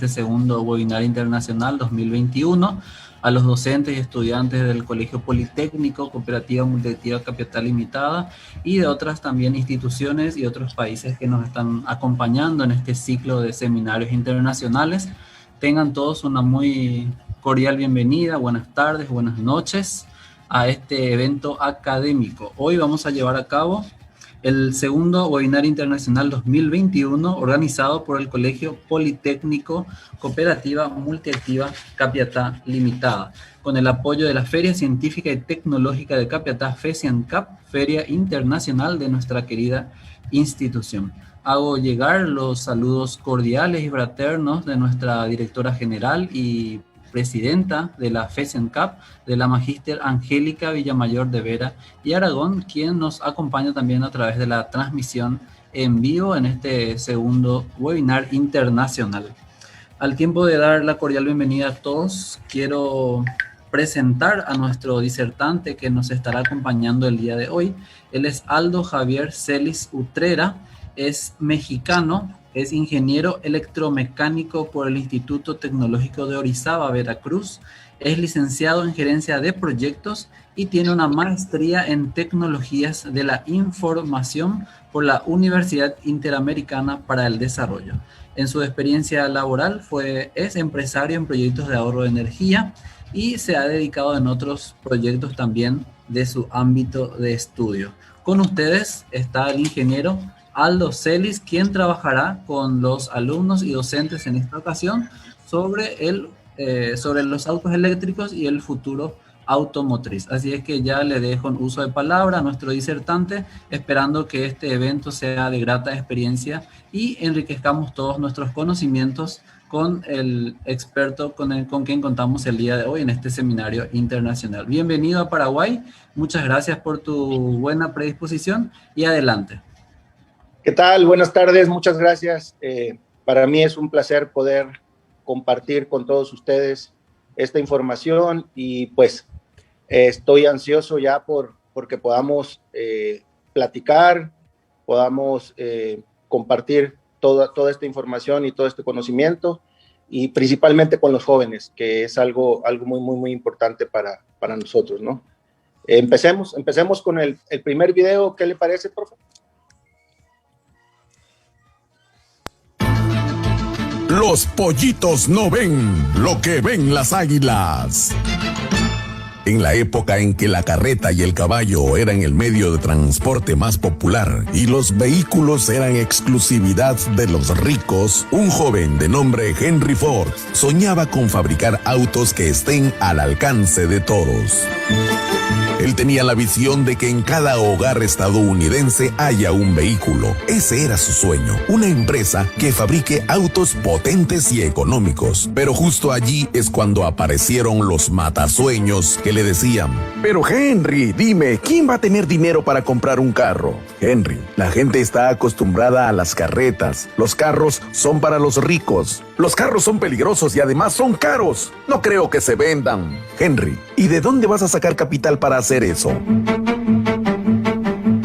este segundo webinar internacional 2021 a los docentes y estudiantes del Colegio Politécnico, Cooperativa Multiactiva Capital Limitada y de otras también instituciones y otros países que nos están acompañando en este ciclo de seminarios internacionales. Tengan todos una muy cordial bienvenida, buenas tardes, buenas noches a este evento académico. Hoy vamos a llevar a cabo el segundo webinar internacional 2021 organizado por el Colegio Politécnico Cooperativa Multiactiva Capiatá Limitada, con el apoyo de la Feria Científica y Tecnológica de Capiatá, FECIANCAP, Feria Internacional de nuestra querida institución. Hago llegar los saludos cordiales y fraternos de nuestra directora general y presidenta de la FECIANCAP, de la Magíster Angélica Villamayor de Vera y Aragón, quien nos acompaña también a través de la transmisión en vivo en este segundo webinar internacional. Al tiempo de dar la cordial bienvenida a todos, quiero presentar a nuestro disertante que nos estará acompañando el día de hoy. Él es Aldo Javier Celis Utrera, es mexicano, es ingeniero electromecánico por el Instituto Tecnológico de Orizaba, Veracruz. Es licenciado en gerencia de proyectos y tiene una maestría en tecnologías de la información por la Universidad Interamericana para el Desarrollo. En su experiencia laboral es empresario en proyectos de ahorro de energía y se ha dedicado en otros proyectos también de su ámbito de estudio. Con ustedes está el ingeniero Aldo Celis, quien trabajará con los alumnos y docentes en esta ocasión sobre los autos eléctricos y el futuro automotriz. Así es que ya le dejo en uso de palabra a nuestro disertante, esperando que este evento sea de grata experiencia y enriquezcamos todos nuestros conocimientos con el experto con quien contamos el día de hoy en este seminario internacional. Bienvenido a Paraguay, muchas gracias por tu buena predisposición y adelante. ¿Qué tal? Buenas tardes, muchas gracias. Para mí es un placer poder compartir con todos ustedes esta información y pues estoy ansioso ya porque podamos platicar, podamos compartir toda esta información y todo este conocimiento y principalmente con los jóvenes, que es algo muy importante para nosotros, ¿no? Empecemos con el primer video. ¿Qué le parece, profe? Los pollitos no ven lo que ven las águilas. En la época en que la carreta y el caballo eran el medio de transporte más popular y los vehículos eran exclusividad de los ricos, un joven de nombre Henry Ford soñaba con fabricar autos que estén al alcance de todos. Él tenía la visión de que en cada hogar estadounidense haya un vehículo. Ese era su sueño, una empresa que fabrique autos potentes y económicos. Pero justo allí es cuando aparecieron los matasueños que le decían: pero Henry, dime, ¿quién va a tener dinero para comprar un carro? Henry, la gente está acostumbrada a las carretas. Los carros son para los ricos. Los carros son peligrosos y además son caros. No creo que se vendan. Henry, ¿y de dónde vas a sacar capital para hacer eso?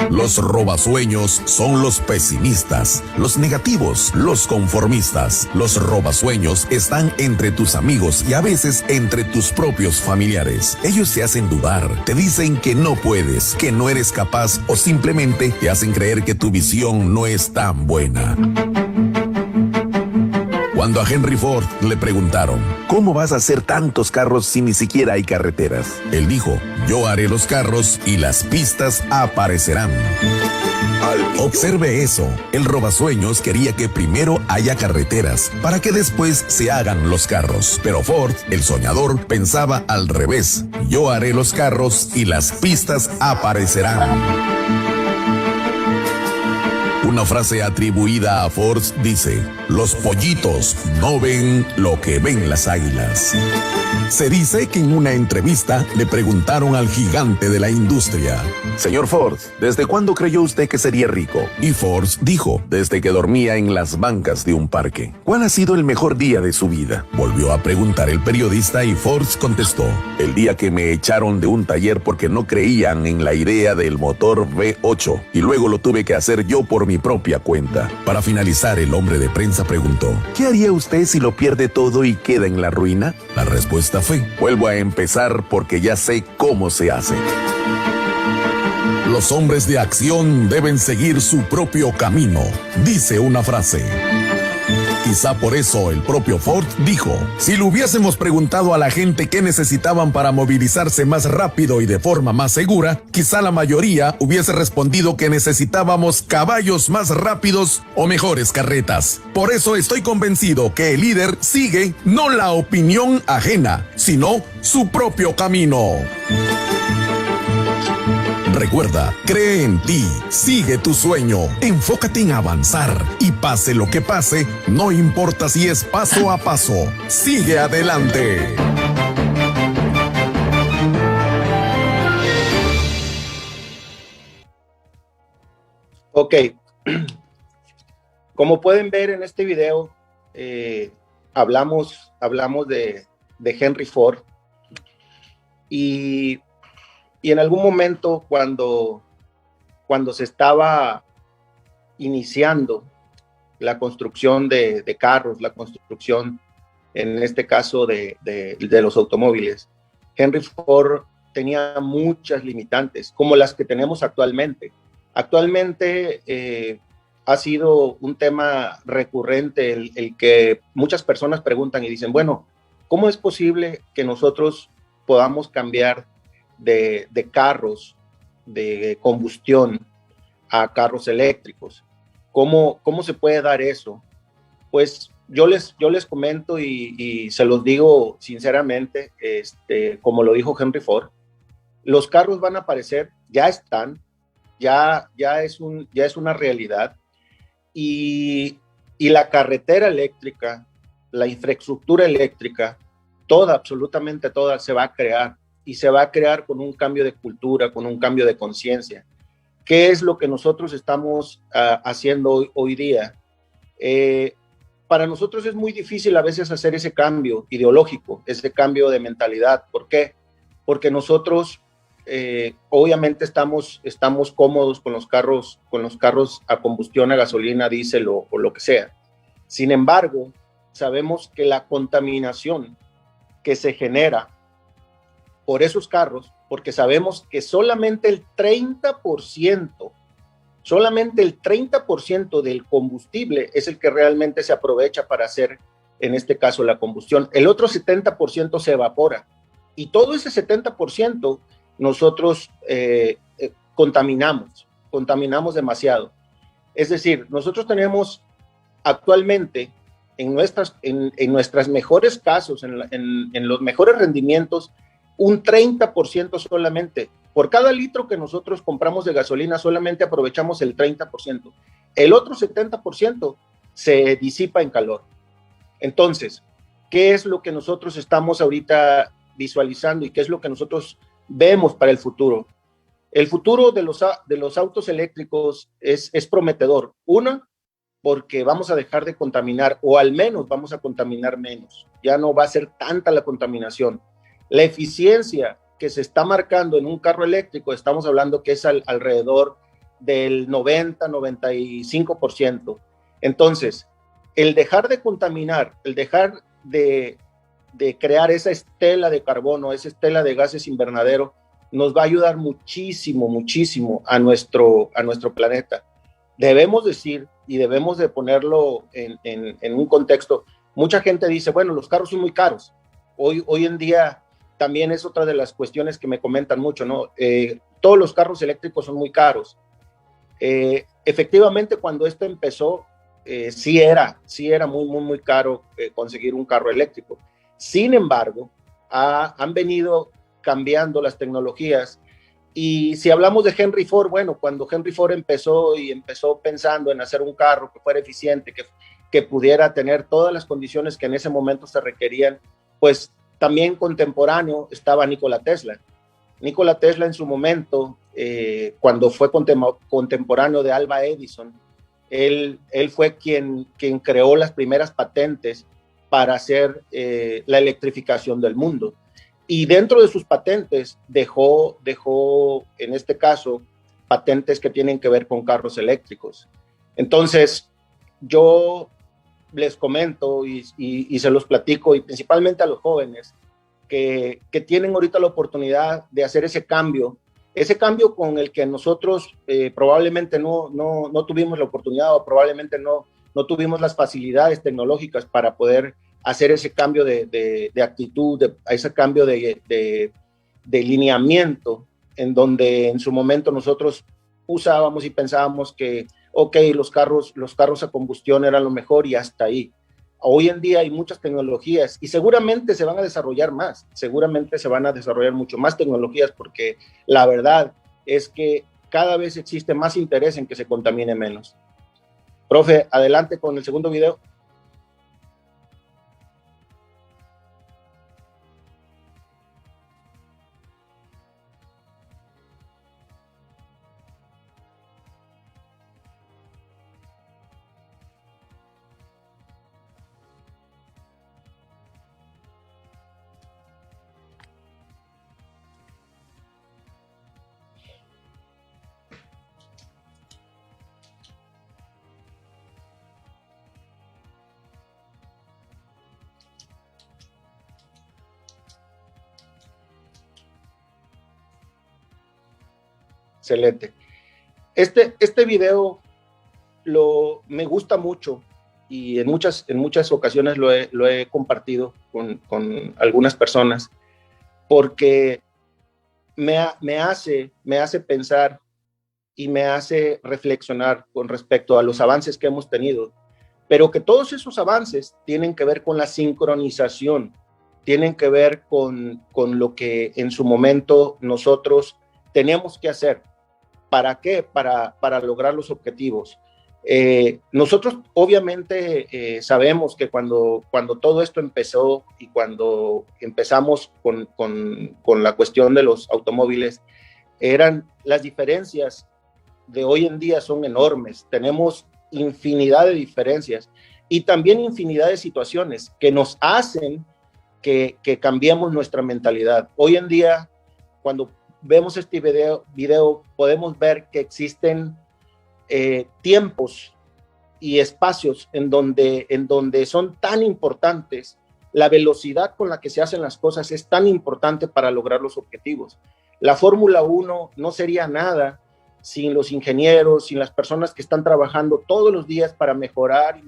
Los robasueños son los pesimistas, los negativos, los conformistas. Los robasueños están entre tus amigos y a veces entre tus propios familiares. Ellos te hacen dudar, te dicen que no puedes, que no eres capaz o simplemente te hacen creer que tu visión no es tan buena. Cuando a Henry Ford le preguntaron: ¿cómo vas a hacer tantos carros si ni siquiera hay carreteras? Él dijo: yo haré los carros y las pistas aparecerán. Observe eso, el robasueños quería que primero haya carreteras para que después se hagan los carros. Pero Ford, el soñador, pensaba al revés: yo haré los carros y las pistas aparecerán. Una frase atribuida a Ford dice: los pollitos no ven lo que ven las águilas. Se dice que en una entrevista le preguntaron al gigante de la industria: Señor Ford, ¿desde cuándo creyó usted que sería rico? Y Ford dijo, Desde que dormía en las bancas de un parque. ¿Cuál ha sido el mejor día de su vida? volvió a preguntar el periodista y Ford contestó, El día que me echaron de un taller porque no creían en la idea del motor V8 y luego lo tuve que hacer yo por mi propia cuenta. Para finalizar, el hombre de prensa preguntó, ¿Qué haría usted si lo pierde todo y queda en la ruina? la respuesta fue, Vuelvo a empezar porque ya sé cómo se hace. los hombres de acción deben seguir su propio camino, dice una frase. Quizá por eso el propio Ford dijo, si le hubiésemos preguntado a la gente qué necesitaban para movilizarse más rápido y de forma más segura, quizá la mayoría hubiese respondido que necesitábamos caballos más rápidos o mejores carretas. Por eso estoy convencido que el líder sigue no la opinión ajena, sino su propio camino. Recuerda, cree en ti, sigue tu sueño, enfócate en avanzar y pase lo que pase, no importa si es paso a paso, sigue adelante. Ok, como pueden ver en este video, hablamos de Henry Ford y en algún momento cuando se estaba iniciando la construcción de carros, la construcción en este caso de los automóviles, Henry Ford tenía muchas limitantes, como las que tenemos actualmente. Actualmente ha sido un tema recurrente el que muchas personas preguntan y dicen, bueno, ¿cómo es posible que nosotros podamos cambiar de carros de combustión a carros eléctricos? ¿Cómo se puede dar eso? Pues yo les comento y se los digo sinceramente, como lo dijo Henry Ford, los carros van a aparecer, ya están, ya es una realidad, y la carretera eléctrica, la infraestructura eléctrica, absolutamente toda se va a crear, y se va a crear con un cambio de cultura, con un cambio de conciencia. ¿Qué es lo que nosotros estamos haciendo hoy día? Para nosotros es muy difícil a veces hacer ese cambio ideológico, ese cambio de mentalidad. ¿Por qué? Porque nosotros obviamente estamos cómodos con los carros a combustión, a gasolina, diésel o lo que sea. Sin embargo, sabemos que la contaminación que se genera por esos carros, porque sabemos que solamente el 30% del combustible es el que realmente se aprovecha para hacer, en este caso, la combustión. El otro 70% se evapora. Y todo ese 70% nosotros contaminamos demasiado. Es decir, nosotros tenemos actualmente en nuestras mejores casos, en los mejores rendimientos, un 30% solamente. Por cada litro que nosotros compramos de gasolina, solamente aprovechamos el 30%. El otro 70% se disipa en calor. Entonces, ¿qué es lo que nosotros estamos ahorita visualizando y qué es lo que nosotros vemos para el futuro? El futuro de los autos eléctricos es prometedor. Una, porque vamos a dejar de contaminar, o al menos vamos a contaminar menos. Ya no va a ser tanta la contaminación. La eficiencia que se está marcando en un carro eléctrico, estamos hablando que es alrededor del 90-95%. Entonces, el dejar de contaminar, el dejar de crear esa estela de carbono, esa estela de gases invernadero, nos va a ayudar muchísimo, muchísimo a nuestro planeta. Debemos decir, y debemos de ponerlo en un contexto, mucha gente dice, bueno, los carros son muy caros. Hoy en día también es otra de las cuestiones que me comentan mucho, ¿no? Todos los carros eléctricos son muy caros. Efectivamente, cuando esto empezó, sí era muy, muy, muy caro conseguir un carro eléctrico. Sin embargo, han venido cambiando las tecnologías. Y si hablamos de Henry Ford, bueno, cuando Henry Ford empezó pensando en hacer un carro que fuera eficiente, que pudiera tener todas las condiciones que en ese momento se requerían, pues también contemporáneo estaba Nikola Tesla. Nikola Tesla en su momento cuando fue contemporáneo de Alva Edison. Él fue quien creó las primeras patentes para hacer la electrificación del mundo. Y dentro de sus patentes dejó, en este caso, patentes que tienen que ver con carros eléctricos. Entonces, yo les comento y se los platico, y principalmente a los jóvenes, que tienen ahorita la oportunidad de hacer ese cambio con el que nosotros probablemente no tuvimos la oportunidad, o probablemente no tuvimos las facilidades tecnológicas para poder hacer ese cambio de actitud, ese cambio de lineamiento, en donde en su momento nosotros usábamos y pensábamos que, ok, los carros a combustión eran lo mejor y hasta ahí. Hoy en día hay muchas tecnologías y seguramente se van a desarrollar más, seguramente se van a desarrollar mucho más tecnologías, porque la verdad es que cada vez existe más interés en que se contamine menos. Profe, adelante con el segundo video. Excelente. Este video me gusta mucho y en muchas ocasiones lo he compartido con algunas personas, porque me hace pensar y me hace reflexionar con respecto a los avances que hemos tenido, pero que todos esos avances tienen que ver con la sincronización, tienen que ver con lo que en su momento nosotros tenemos que hacer. ¿Para qué? Para lograr los objetivos. Nosotros obviamente sabemos que cuando todo esto empezó y cuando empezamos con la cuestión de los automóviles, las diferencias de hoy en día son enormes. Tenemos infinidad de diferencias y también infinidad de situaciones que nos hacen que cambiemos nuestra mentalidad. Hoy en día, cuando vemos este video, podemos ver que existen tiempos y espacios en donde son tan importantes. La velocidad con la que se hacen las cosas es tan importante para lograr los objetivos. La Fórmula 1 no sería nada sin los ingenieros, sin las personas que están trabajando todos los días para mejorar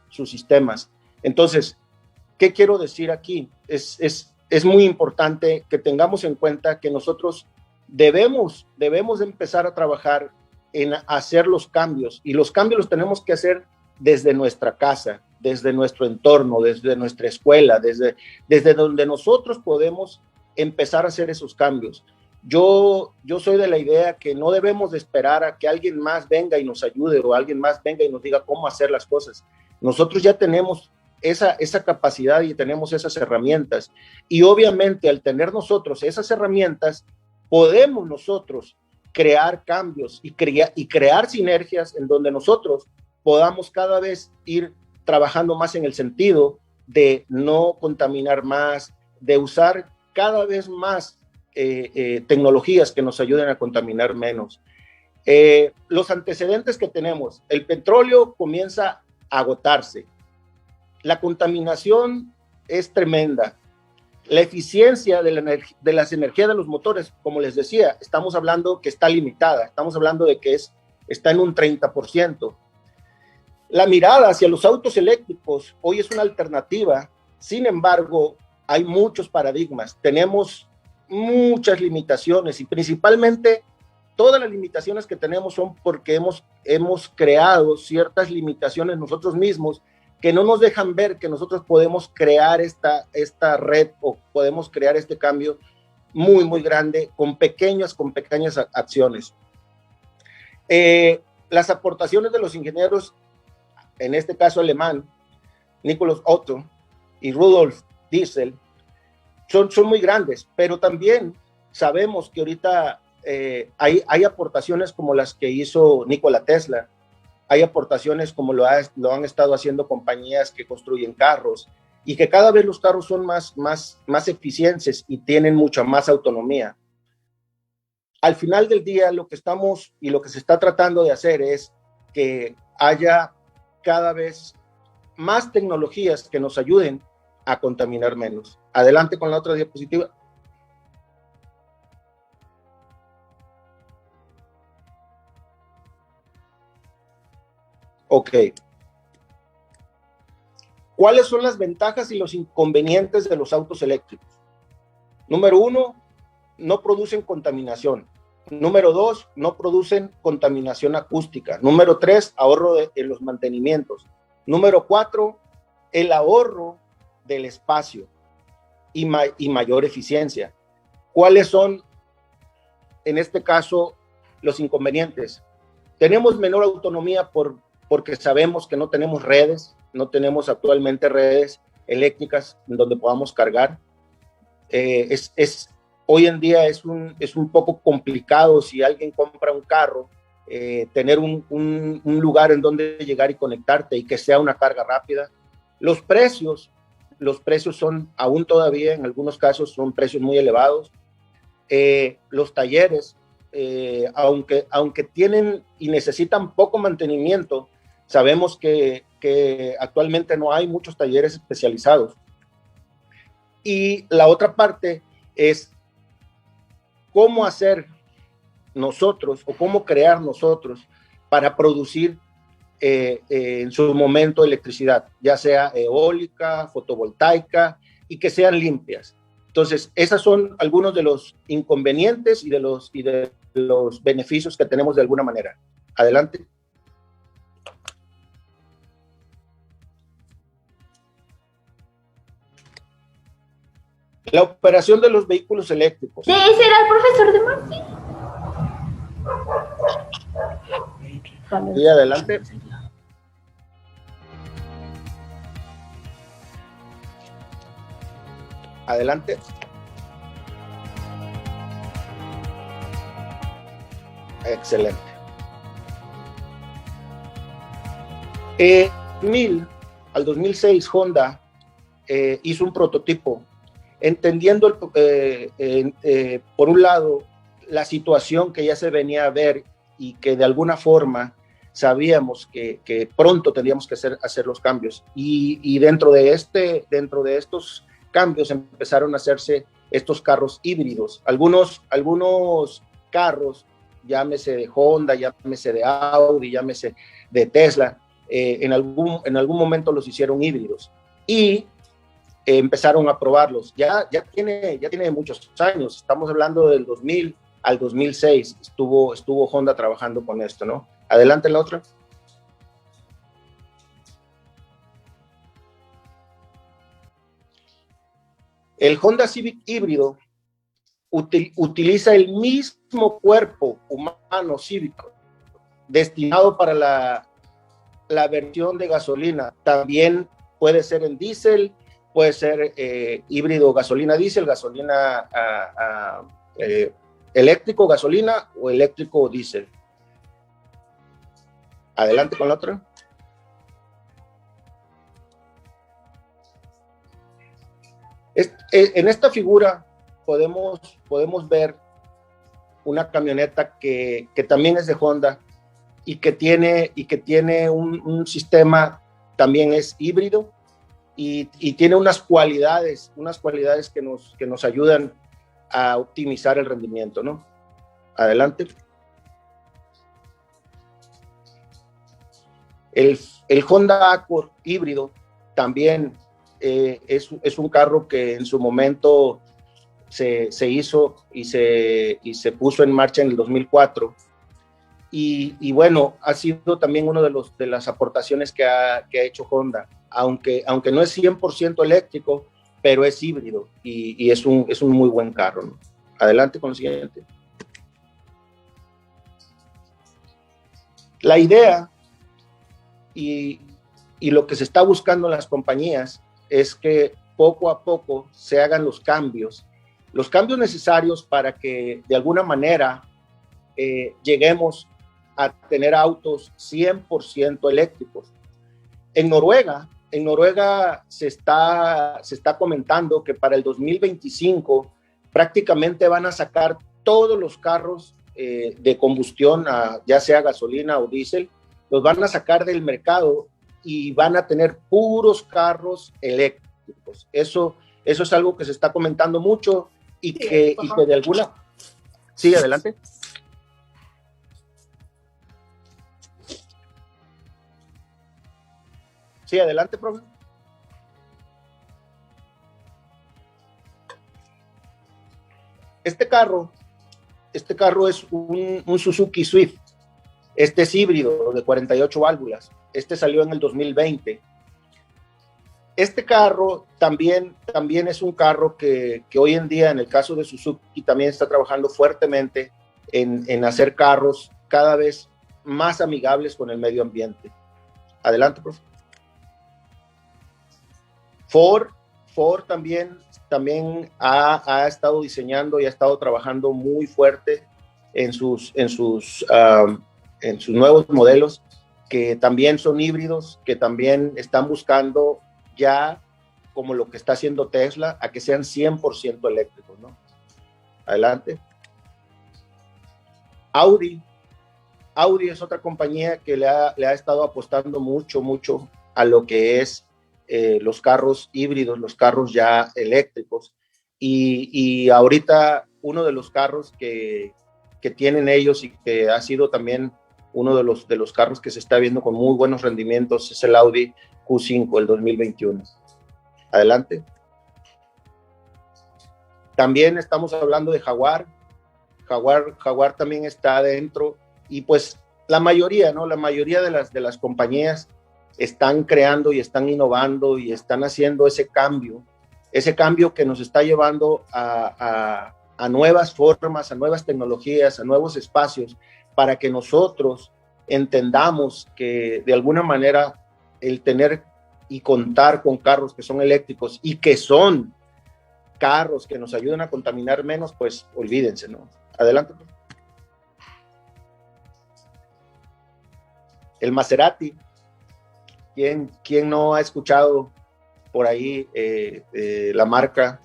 sus sistemas. Entonces, ¿qué quiero decir aquí? Es muy importante que tengamos en cuenta que nosotros debemos empezar a trabajar en hacer los cambios, y los cambios los tenemos que hacer desde nuestra casa, desde nuestro entorno, desde nuestra escuela, desde donde nosotros podemos empezar a hacer esos cambios. Yo soy de la idea que no debemos de esperar a que alguien más venga y nos ayude, o alguien más venga y nos diga cómo hacer las cosas. Nosotros ya tenemos esa capacidad y tenemos esas herramientas, y obviamente al tener nosotros esas herramientas podemos nosotros crear cambios y crear sinergias en donde nosotros podamos cada vez ir trabajando más en el sentido de no contaminar más, de usar cada vez más tecnologías que nos ayuden a contaminar menos. Los antecedentes que tenemos: el petróleo comienza a agotarse, la contaminación es tremenda, la eficiencia de las energías de los motores, como les decía, estamos hablando que está limitada, estamos hablando de que está en un 30%. La mirada hacia los autos eléctricos hoy es una alternativa, sin embargo, hay muchos paradigmas, tenemos muchas limitaciones, y principalmente todas las limitaciones que tenemos son porque hemos creado ciertas limitaciones nosotros mismos que no nos dejan ver que nosotros podemos crear esta red, o podemos crear este cambio muy, muy grande con pequeñas acciones. Las aportaciones de los ingenieros, en este caso alemán, Nikolaus Otto y Rudolf Diesel, son muy grandes, pero también sabemos que ahorita hay aportaciones como las que hizo Nikola Tesla, hay aportaciones como lo han estado haciendo compañías que construyen carros, y que cada vez los carros son más eficientes y tienen mucha más autonomía. Al final del día, lo que se está tratando de hacer es que haya cada vez más tecnologías que nos ayuden a contaminar menos. Adelante con la otra diapositiva. Ok. ¿Cuáles son las ventajas y los inconvenientes de los autos eléctricos? Número 1, no producen contaminación. Número 2, no producen contaminación acústica. Número 3, ahorro en los mantenimientos. Número 4, el ahorro del espacio y mayor eficiencia. ¿Cuáles son, en este caso, los inconvenientes? Tenemos menor autonomía porque sabemos que no tenemos actualmente redes eléctricas en donde podamos cargar. Hoy en día es un poco complicado, si alguien compra un carro, tener un lugar en donde llegar y conectarte y que sea una carga rápida. Los precios son aún todavía, en algunos casos, son precios muy elevados. Los talleres, aunque tienen y necesitan poco mantenimiento, sabemos que actualmente no hay muchos talleres especializados. Y la otra parte es cómo hacer nosotros o cómo crear nosotros para producir en su momento electricidad, ya sea eólica, fotovoltaica, y que sean limpias. Entonces, esos son algunos de los inconvenientes y de los beneficios que tenemos de alguna manera. Adelante. La operación de los vehículos eléctricos. ¿Sí, será el profesor de Martín? Y adelante. Adelante. Excelente. 2000 al 2006 Honda hizo un prototipo, entendiendo por un lado la situación que ya se venía a ver y que de alguna forma sabíamos que pronto tendríamos que hacer los cambios, y dentro de estos cambios empezaron a hacerse estos carros híbridos. Algunos carros, llámese de Honda, llámese de Audi, llámese de Tesla, en algún momento los hicieron híbridos y empezaron a probarlos. Ya tiene muchos años, estamos hablando del 2000 al 2006, estuvo Honda trabajando con esto, ¿no? Adelante la otra. El Honda Civic híbrido utiliza el mismo cuerpo humano cívico destinado para la versión de gasolina. También puede ser en diésel, puede ser híbrido gasolina-diésel, gasolina eléctrico, gasolina o eléctrico diésel. Adelante con la otra. En esta figura podemos ver una camioneta que también es de Honda y que tiene un sistema, también es híbrido y tiene unas cualidades que nos ayudan a optimizar el rendimiento, ¿no? Adelante. El Honda Accord híbrido también es un carro que en su momento se hizo y se puso en marcha en el 2004. Y bueno, ha sido también uno de las aportaciones que ha hecho Honda, aunque no es 100% eléctrico, pero es híbrido y es un muy buen carro, ¿no? Adelante con el siguiente. La idea y lo que se está buscando en las compañías es que poco a poco se hagan los cambios necesarios para que de alguna manera lleguemos a tener autos 100% eléctricos. En Noruega se está comentando que para el 2025 prácticamente van a sacar todos los carros de combustión, ya sea gasolina o diésel, los van a sacar del mercado y van a tener puros carros eléctricos. Eso es algo que se está comentando mucho y que de alguna... Sí, adelante. Sí, adelante, profe. Este carro es un Suzuki Swift. Este es híbrido de 48 válvulas. Este salió en el 2020. Este carro también es un carro que hoy en día, en el caso de Suzuki, también está trabajando fuertemente en hacer carros cada vez más amigables con el medio ambiente. Adelante, profe. Ford también ha estado diseñando y ha estado trabajando muy fuerte en sus nuevos modelos, que también son híbridos, que también están buscando ya, como lo que está haciendo Tesla, a que sean 100% eléctricos, ¿no? Adelante. Audi es otra compañía que le ha estado apostando mucho a lo que es los carros híbridos, los carros ya eléctricos, y ahorita uno de los carros que tienen ellos y que ha sido también uno de los carros que se está viendo con muy buenos rendimientos es el Audi Q5 el 2021. Adelante. También estamos hablando de Jaguar. Jaguar también está adentro, y pues la mayoría de las compañías están creando y están innovando y están haciendo ese cambio que nos está llevando a nuevas formas, a nuevas tecnologías, a nuevos espacios, para que nosotros entendamos que de alguna manera el tener y contar con carros que son eléctricos y que son carros que nos ayudan a contaminar menos, pues olvídense, ¿no? Adelante. El Maserati. ¿Quién no ha escuchado por ahí la marca,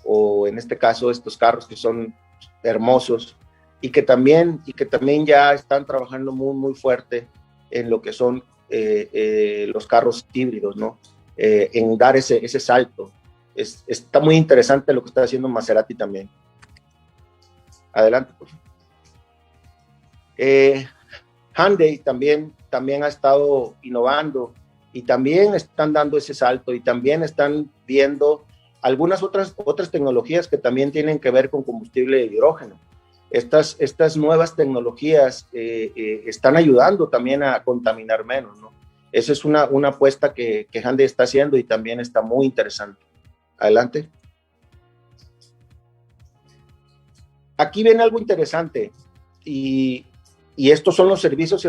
o en este caso estos carros que son hermosos y que también ya están trabajando muy fuerte en lo que son los carros híbridos, ¿no? En dar ese salto. Está muy interesante lo que está haciendo Maserati también. Adelante, por favor. Hyundai también ha estado innovando y también están dando ese salto y también están viendo algunas otras tecnologías que también tienen que ver con combustible de hidrógeno. Estas nuevas tecnologías están ayudando también a contaminar menos, ¿no? Esa es una apuesta que Hyundai está haciendo y también está muy interesante. Adelante. Aquí viene algo interesante y estos son los servicios y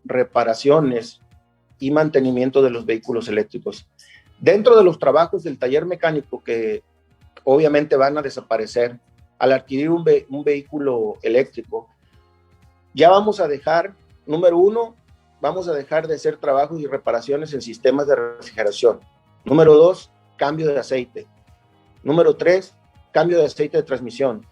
reparaciones y mantenimiento de los vehículos eléctricos. Dentro de los trabajos del taller mecánico, que obviamente van a desaparecer al adquirir un vehículo eléctrico, ya vamos a dejar, número uno, vamos a dejar de hacer trabajos y reparaciones en sistemas de refrigeración. Número dos, cambio de aceite. Número tres, cambio de aceite de transmisión.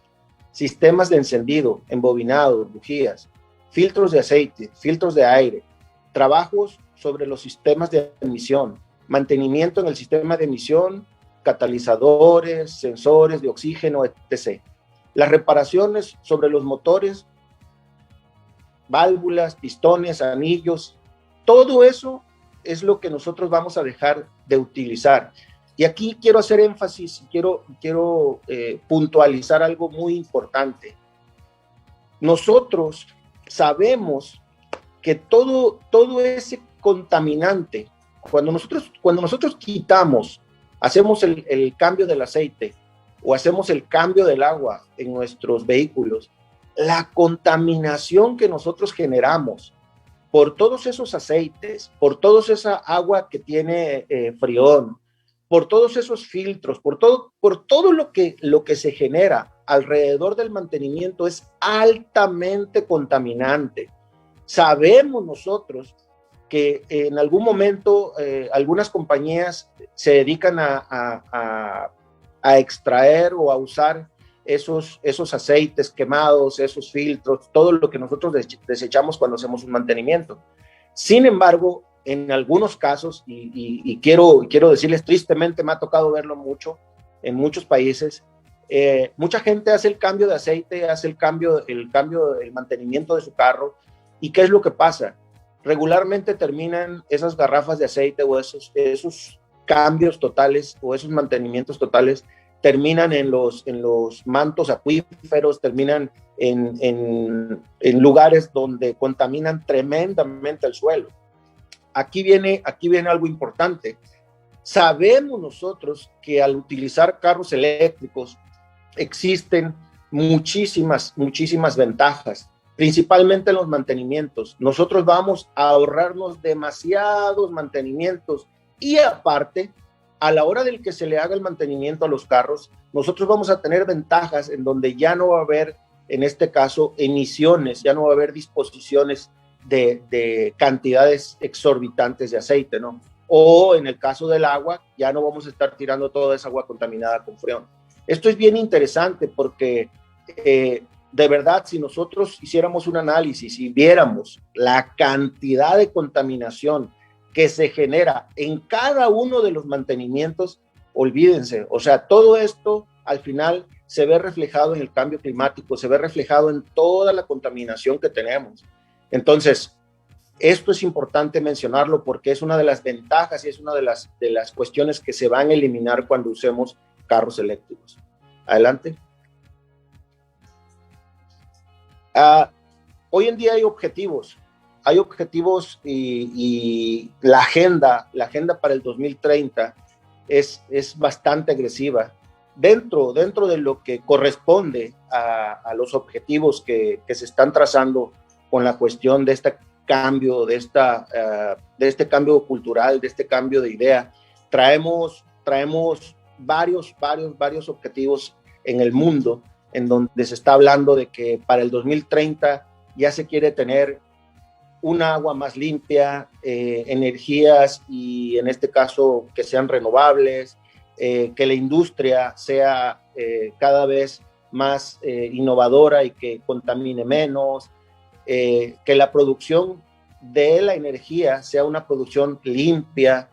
Sistemas de encendido, embobinado, bujías, filtros de aceite, filtros de aire, trabajos sobre los sistemas de emisión, mantenimiento en el sistema de emisión, catalizadores, sensores de oxígeno, etc. Las reparaciones sobre los motores, válvulas, pistones, anillos, todo eso es lo que nosotros vamos a dejar de utilizar. Y aquí quiero hacer énfasis, quiero puntualizar algo muy importante. Nosotros sabemos que todo ese contaminante, cuando nosotros quitamos, hacemos el cambio del aceite o hacemos el cambio del agua en nuestros vehículos, la contaminación que nosotros generamos por todos esos aceites, por toda esa agua que tiene frión, por todos esos filtros, por todo lo que se genera alrededor del mantenimiento es altamente contaminante. Sabemos nosotros que en algún momento algunas compañías se dedican a extraer o a usar esos aceites quemados, esos filtros, todo lo que nosotros desechamos cuando hacemos un mantenimiento. Sin embargo, en algunos casos, y quiero decirles tristemente, me ha tocado verlo mucho en muchos países, mucha gente hace el cambio de aceite, hace el mantenimiento de su carro, ¿y qué es lo que pasa? Regularmente terminan esas garrafas de aceite o esos cambios totales o esos mantenimientos totales terminan en los mantos acuíferos, terminan en lugares donde contaminan tremendamente el suelo. Aquí viene algo importante. Sabemos nosotros que al utilizar carros eléctricos existen muchísimas ventajas, principalmente en los mantenimientos. Nosotros vamos a ahorrarnos demasiados mantenimientos y aparte, a la hora del que se le haga el mantenimiento a los carros, nosotros vamos a tener ventajas en donde ya no va a haber, en este caso, emisiones, ya no va a haber disposiciones de cantidades exorbitantes de aceite, ¿no? O en el caso del agua, ya no vamos a estar tirando toda esa agua contaminada con freón. Esto es bien interesante porque de verdad, si nosotros hiciéramos un análisis y viéramos la cantidad de contaminación que se genera en cada uno de los mantenimientos, olvídense, o sea, todo esto al final se ve reflejado en el cambio climático, se ve reflejado en toda la contaminación que tenemos. Entonces, esto es importante mencionarlo porque es una de las ventajas y es una de las cuestiones que se van a eliminar cuando usemos carros eléctricos. Adelante. Hoy en día hay objetivos y la agenda para el 2030 es bastante agresiva. Dentro de lo que corresponde a los objetivos que se están trazando con la cuestión de este cambio, de este cambio cultural, de este cambio de idea, traemos varios objetivos en el mundo en donde se está hablando de que para el 2030 ya se quiere tener un agua más limpia, energías y en este caso que sean renovables, que la industria sea cada vez más innovadora y que contamine menos, que la producción de la energía sea una producción limpia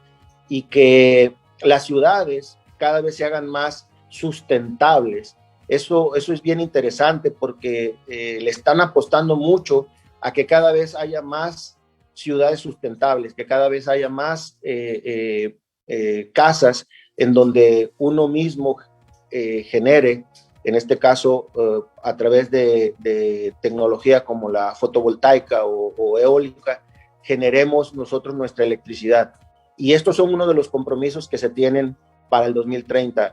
y que las ciudades cada vez se hagan más sustentables. Eso es bien interesante porque le están apostando mucho a que cada vez haya más ciudades sustentables, que cada vez haya más casas en donde uno mismo genere, en este caso a través de tecnología como la fotovoltaica o eólica, generemos nosotros nuestra electricidad. Y estos son uno de los compromisos que se tienen para el 2030.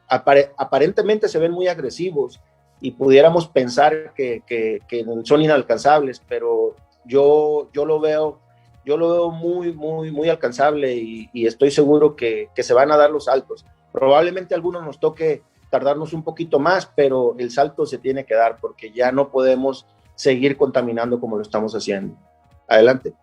Aparentemente se ven muy agresivos y pudiéramos pensar que son inalcanzables, pero yo lo veo muy alcanzable y estoy seguro que se van a dar los saltos. Probablemente a algunos nos toque tardarnos un poquito más, pero el salto se tiene que dar porque ya no podemos seguir contaminando como lo estamos haciendo. Adelante.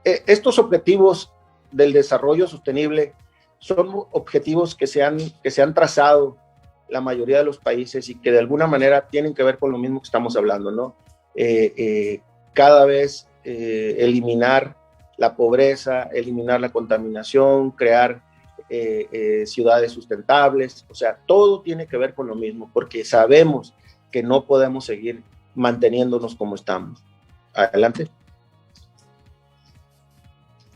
Estos objetivos del desarrollo sostenible son objetivos que se han trazado la mayoría de los países y que de alguna manera tienen que ver con lo mismo que estamos hablando, ¿no? Cada vez eliminar la pobreza, eliminar la contaminación, crear ciudades sustentables, o sea, todo tiene que ver con lo mismo, porque sabemos que no podemos seguir manteniéndonos como estamos. Adelante.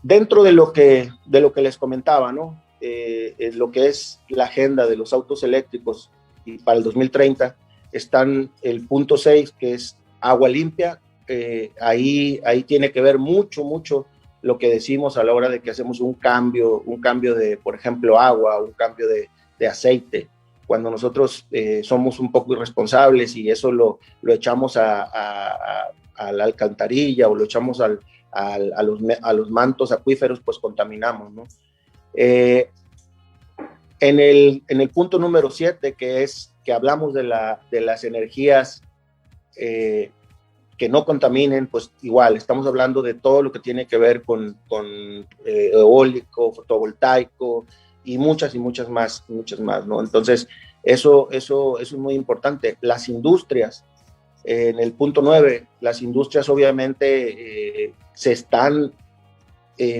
Dentro de lo que les comentaba, ¿no? Lo que es la agenda de los autos eléctricos y para el 2030 están el punto 6, que es agua limpia. Ahí tiene que ver mucho lo que decimos a la hora de que hacemos un cambio de, por ejemplo, agua, un cambio de aceite. cuando nosotros somos un poco irresponsables y eso lo echamos a la alcantarilla o lo echamos a los mantos acuíferos, pues contaminamos, ¿no? En el punto número 7, que hablamos de las energías que no contaminen, pues igual, estamos hablando de todo lo que tiene que ver con eólico, fotovoltaico y muchas más, ¿no? Entonces, eso es muy importante. Las industrias, en el punto 9, las industrias obviamente se están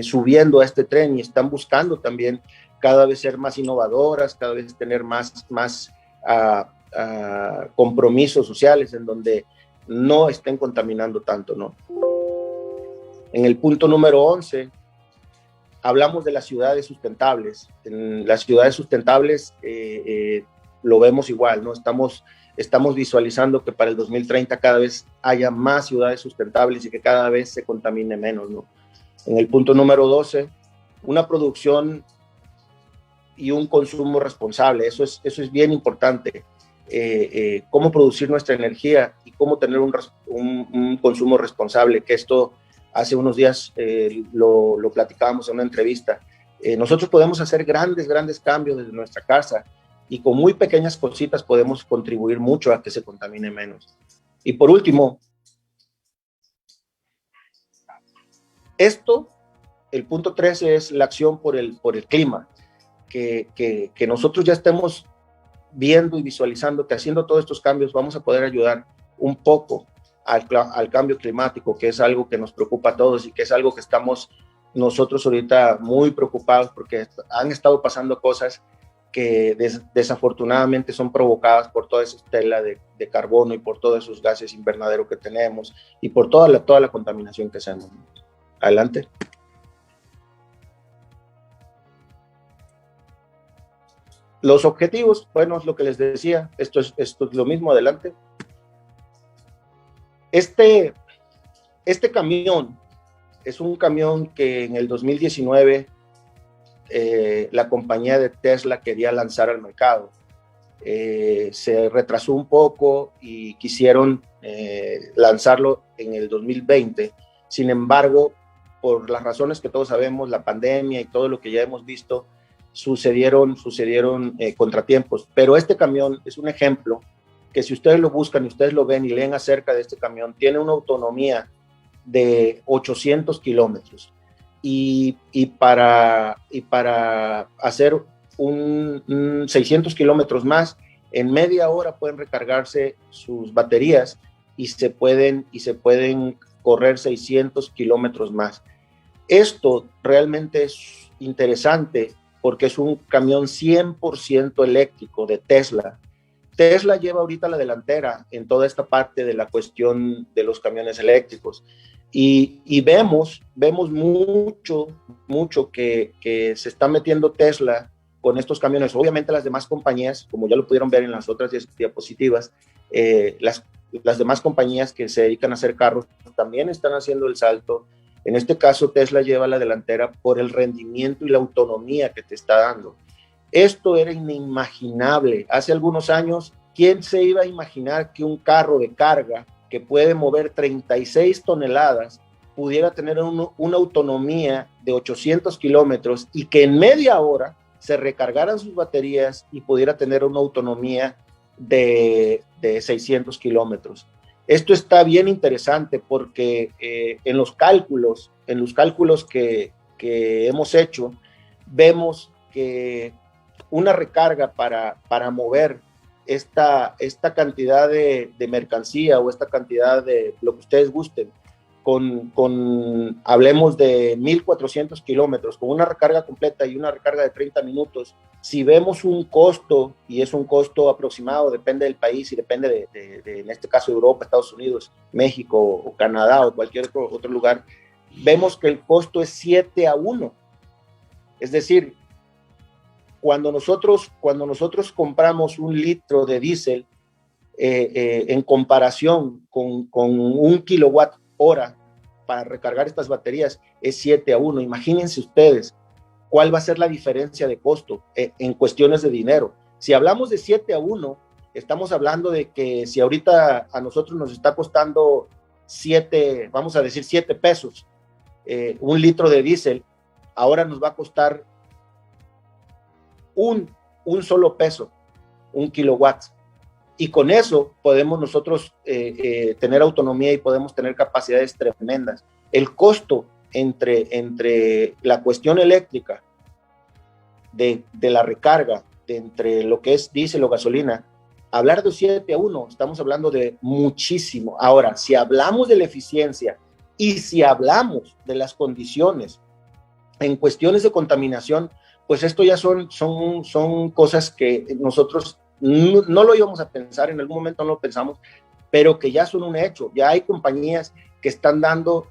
subiendo a este tren y están buscando también cada vez ser más innovadoras, cada vez tener más compromisos sociales en donde no estén contaminando tanto, ¿no? En el punto número 11, hablamos de las ciudades sustentables. En las ciudades sustentables lo vemos igual, ¿no? Estamos visualizando que para el 2030 cada vez haya más ciudades sustentables y que cada vez se contamine menos, ¿no? En el punto número 12, una producción y un consumo responsable. Eso es bien importante. Cómo producir nuestra energía y cómo tener un consumo responsable, que esto hace unos días lo platicábamos en una entrevista. Nosotros podemos hacer grandes cambios desde nuestra casa y con muy pequeñas cositas podemos contribuir mucho a que se contamine menos. Y por último, el punto 13 es la acción por el clima, que nosotros ya estemos viendo y visualizando que haciendo todos estos cambios vamos a poder ayudar un poco al cambio climático, que es algo que nos preocupa a todos y que es algo que estamos nosotros ahorita muy preocupados porque han estado pasando cosas que desafortunadamente son provocadas por toda esa estela de carbono y por todos esos gases invernadero que tenemos y por toda la contaminación que hacemos. Adelante. Los objetivos, bueno, es lo que les decía, esto es lo mismo, adelante. Este camión es un camión que en el 2019 la compañía de Tesla quería lanzar al mercado. Se retrasó un poco y quisieron lanzarlo en el 2020. Sin embargo, por las razones que todos sabemos, la pandemia y todo lo que ya hemos visto, sucedieron contratiempos, pero este camión es un ejemplo que si ustedes lo buscan y ustedes lo ven y leen acerca de este camión, tiene una autonomía de 800 kilómetros y para hacer un 600 kilómetros más, en media hora pueden recargarse sus baterías y se pueden correr 600 kilómetros más. Esto realmente es interesante porque es un camión 100% eléctrico de Tesla. Tesla lleva ahorita la delantera en toda esta parte de la cuestión de los camiones eléctricos. Y vemos mucho que se está metiendo Tesla con estos camiones. Obviamente las demás compañías, como ya lo pudieron ver en las otras diapositivas, las demás compañías que se dedican a hacer carros también están haciendo el salto. En este caso, Tesla lleva la delantera por el rendimiento y la autonomía que te está dando. Esto era inimaginable. Hace algunos años, ¿quién se iba a imaginar que un carro de carga que puede mover 36 toneladas pudiera tener una autonomía de 800 kilómetros y que en media hora se recargaran sus baterías y pudiera tener una autonomía de 600 kilómetros? Esto está bien interesante porque en los cálculos que hemos hecho, vemos que una recarga para mover esta cantidad de mercancía o esta cantidad de lo que ustedes gusten, hablemos de 1,400 kilómetros, con una recarga completa y una recarga de 30 minutos, si vemos un costo, y es un costo aproximado, depende del país y depende de en este caso, Europa, Estados Unidos, México o Canadá o cualquier otro lugar, vemos que el costo es 7-1. Es decir, cuando nosotros compramos un litro de diésel, en comparación con 1 kilowatt hora para recargar estas baterías, es 7-1. Imagínense ustedes cuál va a ser la diferencia de costo en cuestiones de dinero. Si hablamos de 7-1, estamos hablando de que si ahorita a nosotros nos está costando 7, vamos a decir 7 pesos, un litro de diésel, ahora nos va a costar un solo peso, 1 kilowatt. Y con eso podemos nosotros tener autonomía y podemos tener capacidades tremendas. El costo entre la cuestión eléctrica, de la recarga, entre lo que es diésel o gasolina, hablar de 7-1, estamos hablando de muchísimo. Ahora, si hablamos de la eficiencia y si hablamos de las condiciones en cuestiones de contaminación, pues esto ya son cosas que nosotros no lo íbamos a pensar, en algún momento no lo pensamos, pero que ya son un hecho. Ya hay compañías que están dando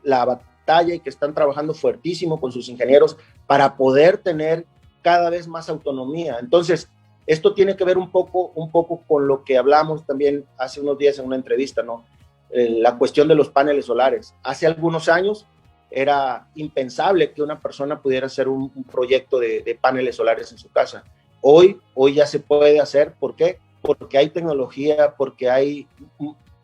la batalla y que están trabajando fuertísimo con sus ingenieros para poder tener cada vez más autonomía. Entonces, esto tiene que ver un poco con lo que hablamos también hace unos días en una entrevista, ¿no? La cuestión de los paneles solares. Hace algunos años era impensable que una persona pudiera hacer un proyecto de paneles solares en su casa. Hoy ya se puede hacer. ¿Por qué? Porque hay tecnología, porque hay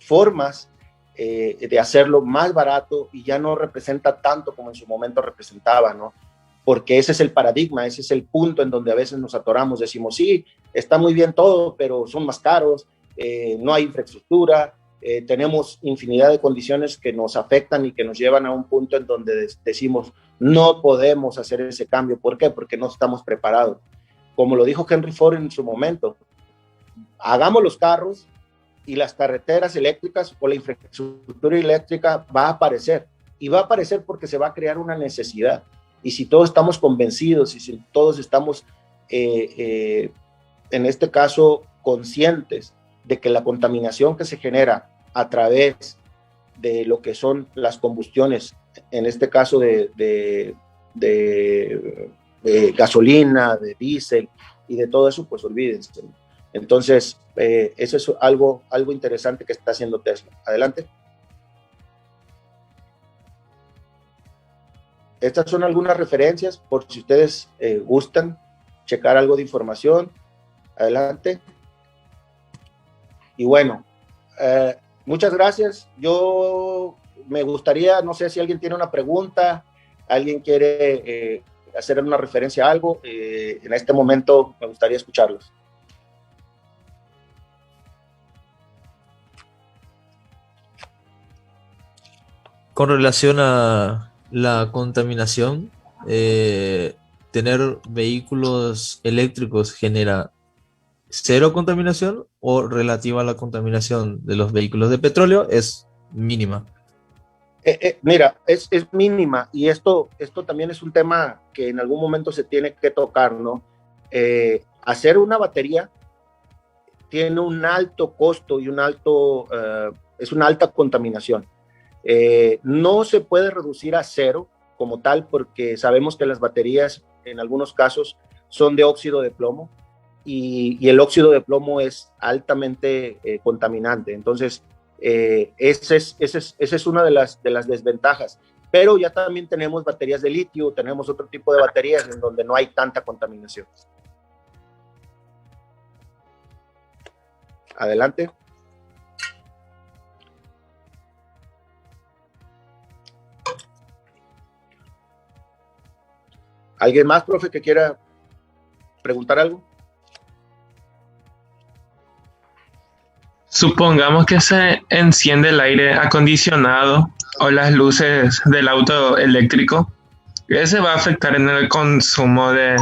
formas de hacerlo más barato y ya no representa tanto como en su momento representaba, ¿no? Porque ese es el paradigma, ese es el punto en donde a veces nos atoramos, decimos, sí, está muy bien todo, pero son más caros, no hay infraestructura, tenemos infinidad de condiciones que nos afectan y que nos llevan a un punto en donde decimos, no podemos hacer ese cambio. ¿Por qué? Porque no estamos preparados. Como lo dijo Henry Ford en su momento, hagamos los carros y las carreteras eléctricas o la infraestructura eléctrica va a aparecer, y va a aparecer porque se va a crear una necesidad. Y si todos estamos convencidos y si todos estamos, en este caso, conscientes de que la contaminación que se genera a través de lo que son las combustiones, en este caso de gasolina, de diésel y de todo eso, pues olvídense. Entonces, eso es algo interesante que está haciendo Tesla. Adelante. Estas son algunas referencias por si ustedes gustan checar algo de información. Adelante. Y bueno, muchas gracias. Yo me gustaría, no sé si alguien tiene una pregunta, alguien quiere hacer una referencia a algo. En este momento me gustaría escucharlos. Con relación a la contaminación, ¿tener vehículos eléctricos genera cero contaminación o relativa a la contaminación de los vehículos de petróleo es mínima? Mira, es mínima, y esto también es un tema que en algún momento se tiene que tocar, ¿no? Hacer una batería tiene un alto costo y es una alta contaminación. No se puede reducir a cero como tal, porque sabemos que las baterías en algunos casos son de óxido de plomo, y el óxido de plomo es altamente contaminante. Entonces, esa es una de las desventajas. Pero ya también tenemos baterías de litio, tenemos otro tipo de baterías en donde no hay tanta contaminación. Adelante. ¿Alguien más, profe, que quiera preguntar algo? Supongamos que se enciende el aire acondicionado o las luces del auto eléctrico. ¿Qué va a afectar en el consumo del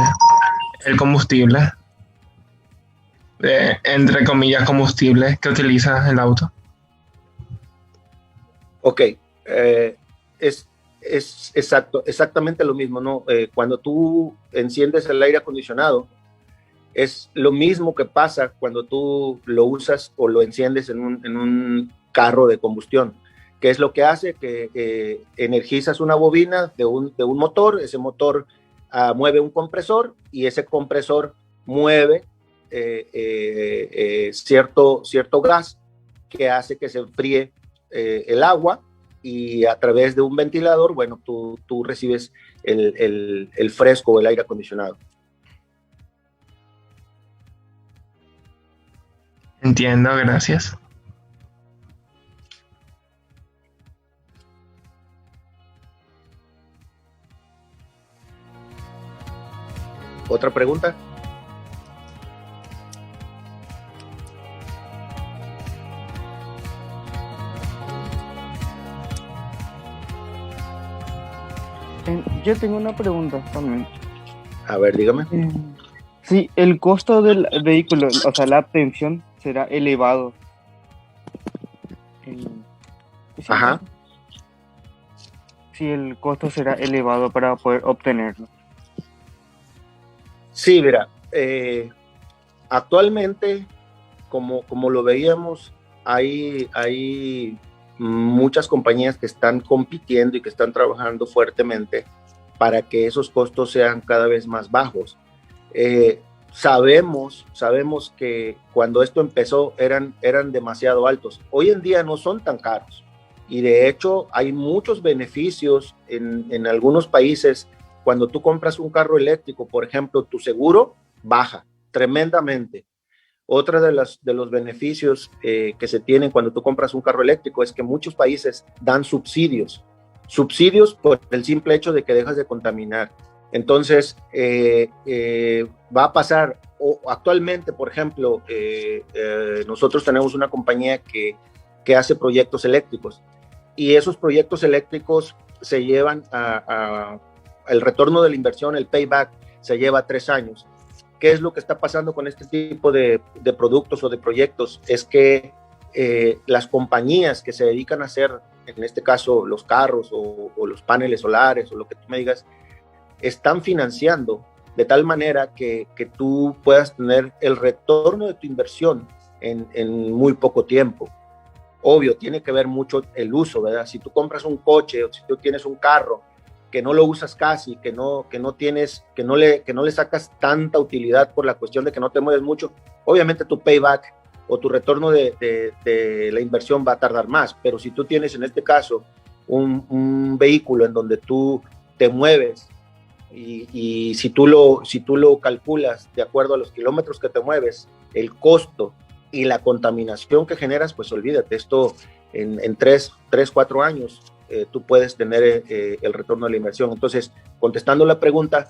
combustible? Entre comillas, combustible que utiliza el auto. Ok, es exactamente lo mismo, ¿no? Cuando tú enciendes el aire acondicionado, es lo mismo que pasa cuando tú lo usas o lo enciendes en un carro de combustión. ¿Qué es lo que hace? Que energizas una bobina de un motor, ese motor mueve un compresor, y ese compresor mueve cierto gas que hace que se enfríe el agua, y a través de un ventilador, bueno, tú recibes el fresco o el aire acondicionado. Entiendo, gracias. ¿Otra pregunta? Yo tengo una pregunta también. A ver, dígame. Si el costo del vehículo, o sea, la obtención será elevado. ¿Es Ajá. cierto? Si el costo será elevado para poder obtenerlo. Sí, mira, actualmente, como lo veíamos, hay muchas compañías que están compitiendo y que están trabajando fuertemente para que esos costos sean cada vez más bajos. Sabemos que cuando esto empezó eran demasiado altos. Hoy en día no son tan caros y de hecho hay muchos beneficios en algunos países. Cuando tú compras un carro eléctrico, por ejemplo, tu seguro baja tremendamente. Otra de los beneficios que se tienen cuando tú compras un carro eléctrico es que muchos países dan subsidios por el simple hecho de que dejas de contaminar. Entonces, va a pasar, actualmente, por ejemplo, nosotros tenemos una compañía que hace proyectos eléctricos y esos proyectos eléctricos se llevan el retorno de la inversión, el payback, se lleva 3 años. ¿Qué es lo que está pasando con este tipo de productos o de proyectos? Es que las compañías que se dedican a hacer, en este caso, los carros o los paneles solares o lo que tú me digas, están financiando de tal manera que tú puedas tener el retorno de tu inversión en muy poco tiempo. Obvio, tiene que ver mucho el uso, ¿verdad? Si tú compras un coche o si tú tienes un carro que no lo usas casi, que no le sacas tanta utilidad por la cuestión de que no te mueves mucho, obviamente tu payback o tu retorno de la inversión va a tardar más. Pero si tú tienes, en este caso, un vehículo en donde tú te mueves y si tú lo calculas de acuerdo a los kilómetros que te mueves, el costo y la contaminación que generas, pues olvídate, esto en 4 años tú puedes tener el retorno de la inversión. Entonces, contestando la pregunta,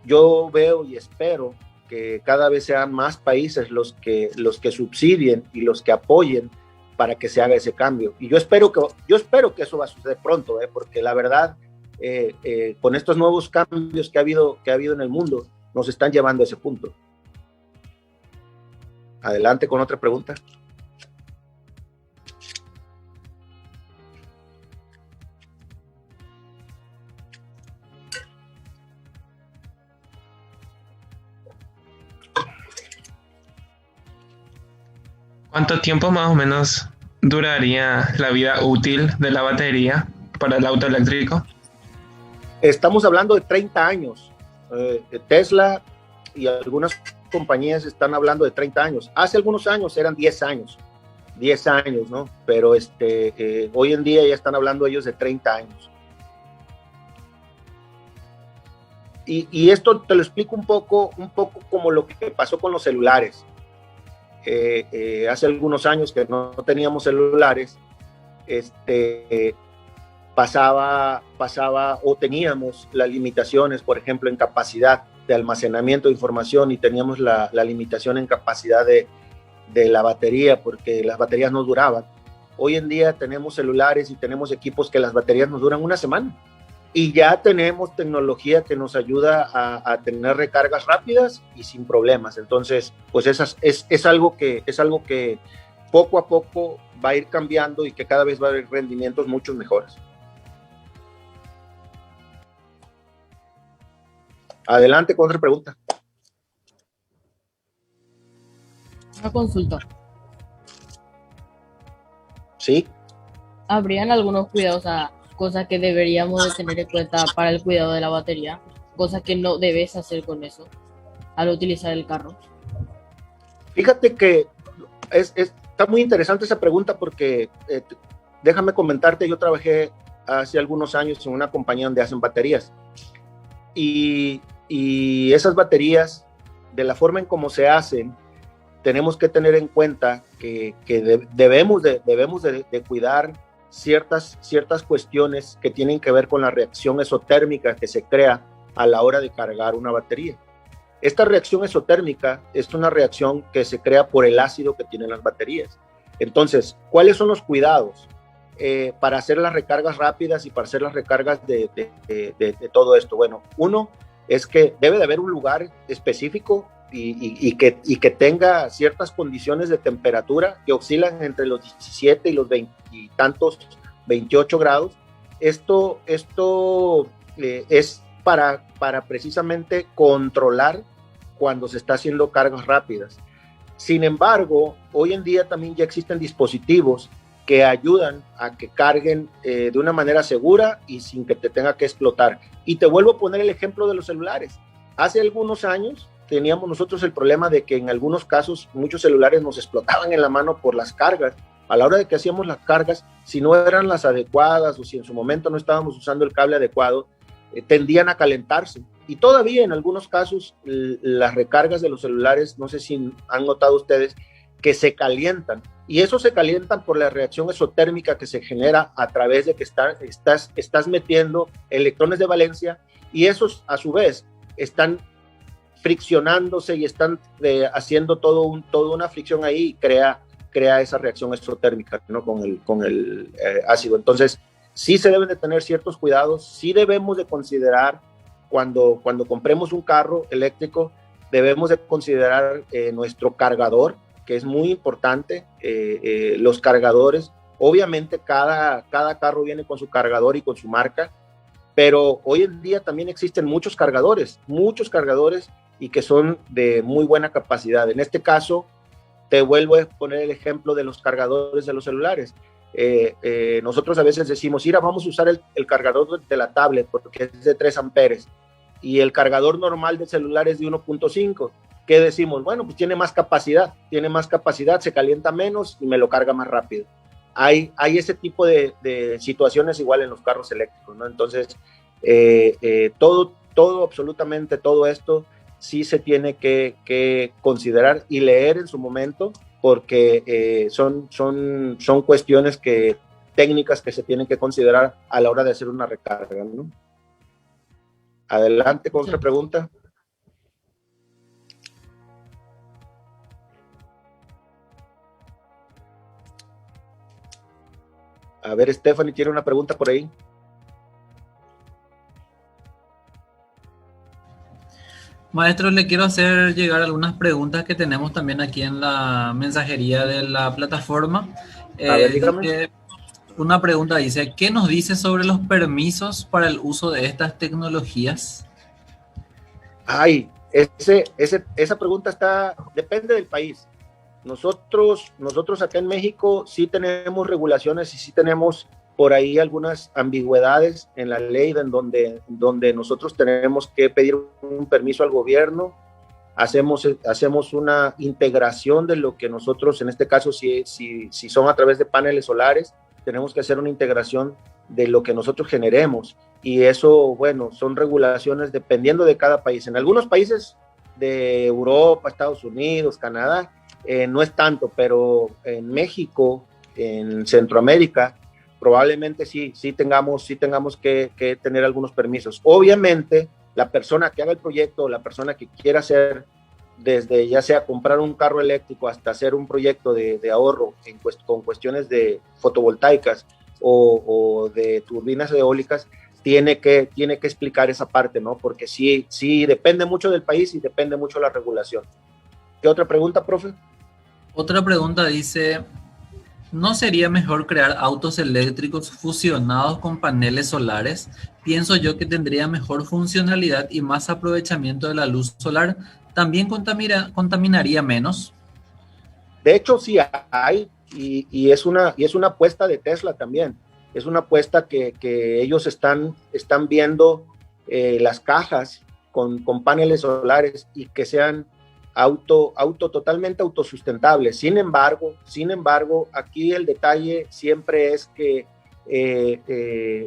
yo veo y espero que cada vez sean más países los que subsidien y los que apoyen para que se haga ese cambio. Y yo espero que eso va a suceder pronto, porque la verdad, con estos nuevos cambios que ha habido en el mundo, nos están llevando a ese punto. Adelante con otra pregunta. ¿Cuánto tiempo más o menos duraría la vida útil de la batería para el auto eléctrico? Estamos hablando de 30 años. Tesla y algunas compañías están hablando de 30 años. Hace algunos años eran 10 años, ¿no? Pero hoy en día ya están hablando ellos de 30 años. Y esto te lo explico un poco como lo que pasó con los celulares. Hace algunos años que no teníamos celulares, pasaba o teníamos las limitaciones, por ejemplo, en capacidad de almacenamiento de información y teníamos la limitación en capacidad de la batería porque las baterías no duraban. Hoy en día tenemos celulares y tenemos equipos que las baterías nos duran una semana y ya tenemos tecnología que nos ayuda a tener recargas rápidas y sin problemas. Entonces, pues es algo que poco a poco va a ir cambiando y que cada vez va a haber rendimientos mucho mejores. Adelante con otra pregunta. Una consulta. Sí. ¿Habrían algunos cuidados, cosas que deberíamos de tener en cuenta para el cuidado de la batería? Cosas que no debes hacer con eso al utilizar el carro. Fíjate que está muy interesante esa pregunta porque déjame comentarte, yo trabajé hace algunos años en una compañía donde hacen baterías y esas baterías, de la forma en cómo se hacen, tenemos que tener en cuenta que debemos de cuidar ciertas cuestiones que tienen que ver con la reacción exotérmica que se crea a la hora de cargar una batería. Esta reacción exotérmica es una reacción que se crea por el ácido que tienen las baterías. Entonces, ¿cuáles son los cuidados para hacer las recargas rápidas y para hacer las recargas de todo esto? Bueno, uno es que debe de haber un lugar específico y que tenga ciertas condiciones de temperatura que oscilan entre los 17 y los 20 y tantos, 28 grados. Esto es para precisamente controlar cuando se está haciendo cargas rápidas. Sin embargo, hoy en día también ya existen dispositivos que ayudan a que carguen de una manera segura y sin que te tenga que explotar. Y te vuelvo a poner el ejemplo de los celulares. Hace algunos años teníamos nosotros el problema de que en algunos casos muchos celulares nos explotaban en la mano por las cargas. A la hora de que hacíamos las cargas, si no eran las adecuadas o si en su momento no estábamos usando el cable adecuado, tendían a calentarse. Y todavía en algunos casos las recargas de los celulares, no sé si han notado ustedes, que se calientan. Y eso se calientan por la reacción exotérmica que se genera a través de que estás metiendo electrones de valencia y esos a su vez están friccionándose y están haciendo toda una fricción ahí y crea esa reacción exotérmica, ¿no? con el ácido. Entonces, sí se deben de tener ciertos cuidados, sí debemos de considerar cuando compremos un carro eléctrico, debemos de considerar nuestro cargador, que es muy importante. Los cargadores, obviamente cada carro viene con su cargador y con su marca, pero hoy en día también existen muchos cargadores y que son de muy buena capacidad. En este caso, te vuelvo a poner el ejemplo de los cargadores de los celulares. Nosotros a veces decimos, mira, vamos a usar el cargador de la tablet porque es de 3 amperes y el cargador normal del celular es de 1.5. ¿Qué decimos? Bueno, pues tiene más capacidad, se calienta menos y me lo carga más rápido. Hay ese tipo de situaciones igual en los carros eléctricos, ¿no? Entonces, absolutamente todo esto sí se tiene que considerar y leer en su momento, porque son cuestiones técnicas que se tienen que considerar a la hora de hacer una recarga, ¿no? Adelante con otra pregunta. A ver, Stephanie tiene una pregunta por ahí. Maestro, le quiero hacer llegar algunas preguntas que tenemos también aquí en la mensajería de la plataforma. A ver, dígame. Una pregunta dice, ¿qué nos dice sobre los permisos para el uso de estas tecnologías? Ay, esa pregunta depende del país. Nosotros acá en México sí tenemos regulaciones y sí tenemos por ahí algunas ambigüedades en la ley en donde nosotros tenemos que pedir un permiso al gobierno. Hacemos una integración de lo que nosotros, en este caso, si son a través de paneles solares, tenemos que hacer una integración de lo que nosotros generemos. Y eso, bueno, son regulaciones dependiendo de cada país. En algunos países de Europa, Estados Unidos, Canadá, no es tanto, pero en México, en Centroamérica, probablemente sí tengamos que tener algunos permisos. Obviamente, la persona que haga el proyecto, la persona que quiera hacer, desde ya sea comprar un carro eléctrico hasta hacer un proyecto de ahorro con cuestiones de fotovoltaicas o de turbinas eólicas, tiene que explicar esa parte, ¿no? Porque sí depende mucho del país y depende mucho de la regulación. ¿Qué otra pregunta, profe? Otra pregunta dice, ¿no sería mejor crear autos eléctricos fusionados con paneles solares? Pienso yo que tendría mejor funcionalidad y más aprovechamiento de la luz solar. ¿También contaminaría menos? De hecho, sí hay, y es una apuesta de Tesla también. Es una apuesta que ellos están viendo las cajas con paneles solares y que sean totalmente autosustentables. Sin embargo, aquí el detalle siempre es que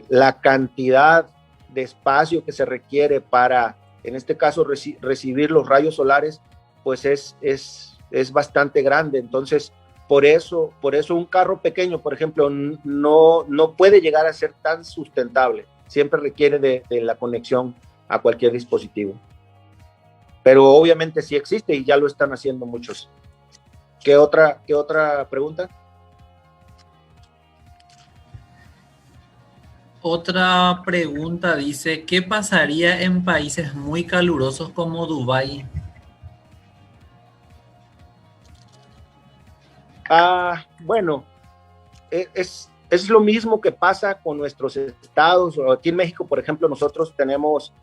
la cantidad de espacio que se requiere para, en este caso, recibir los rayos solares, pues es es bastante grande. Entonces, por eso un carro pequeño, por ejemplo, no puede llegar a ser tan sustentable. Siempre requiere de la conexión a cualquier dispositivo. Pero obviamente sí existe y ya lo están haciendo muchos. ¿Qué otra pregunta? Otra pregunta dice, ¿qué pasaría en países muy calurosos como Dubái? Bueno, es lo mismo que pasa con nuestros estados. Aquí en México, por ejemplo, nosotros tenemos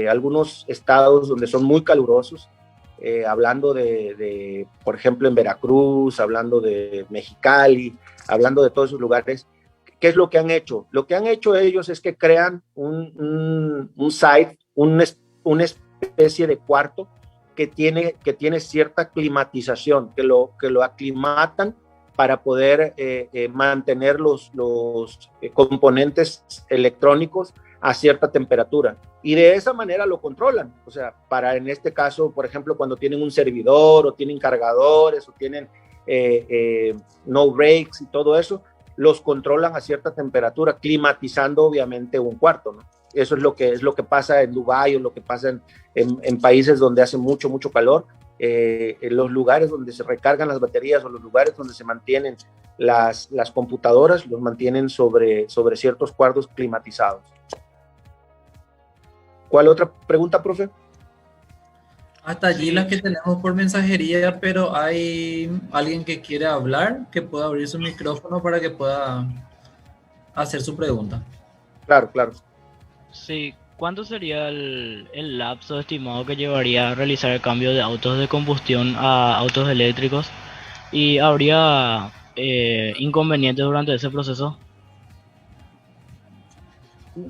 algunos estados donde son muy calurosos, hablando de, por ejemplo, en Veracruz, hablando de Mexicali, hablando de todos esos lugares. ¿Qué es lo que han hecho? Lo que han hecho ellos es que crean un site, una especie de cuarto que tiene cierta climatización, que lo aclimatan para poder mantener los componentes electrónicos a cierta temperatura. Y de esa manera lo controlan. O sea, para en este caso, por ejemplo, cuando tienen un servidor o tienen cargadores o tienen no breaks y todo eso, los controlan a cierta temperatura, climatizando obviamente un cuarto, ¿no? Eso es lo que pasa en Dubái o lo que pasa en países donde hace mucho calor. En los lugares donde se recargan las baterías o los lugares donde se mantienen las computadoras, los mantienen sobre ciertos cuartos climatizados. ¿Cuál otra pregunta, profe? Hasta allí las que tenemos por mensajería, pero hay alguien que quiere hablar, que pueda abrir su micrófono para que pueda hacer su pregunta. Claro. Sí, ¿cuánto sería el lapso estimado que llevaría a realizar el cambio de autos de combustión a autos eléctricos? ¿Y habría inconvenientes durante ese proceso?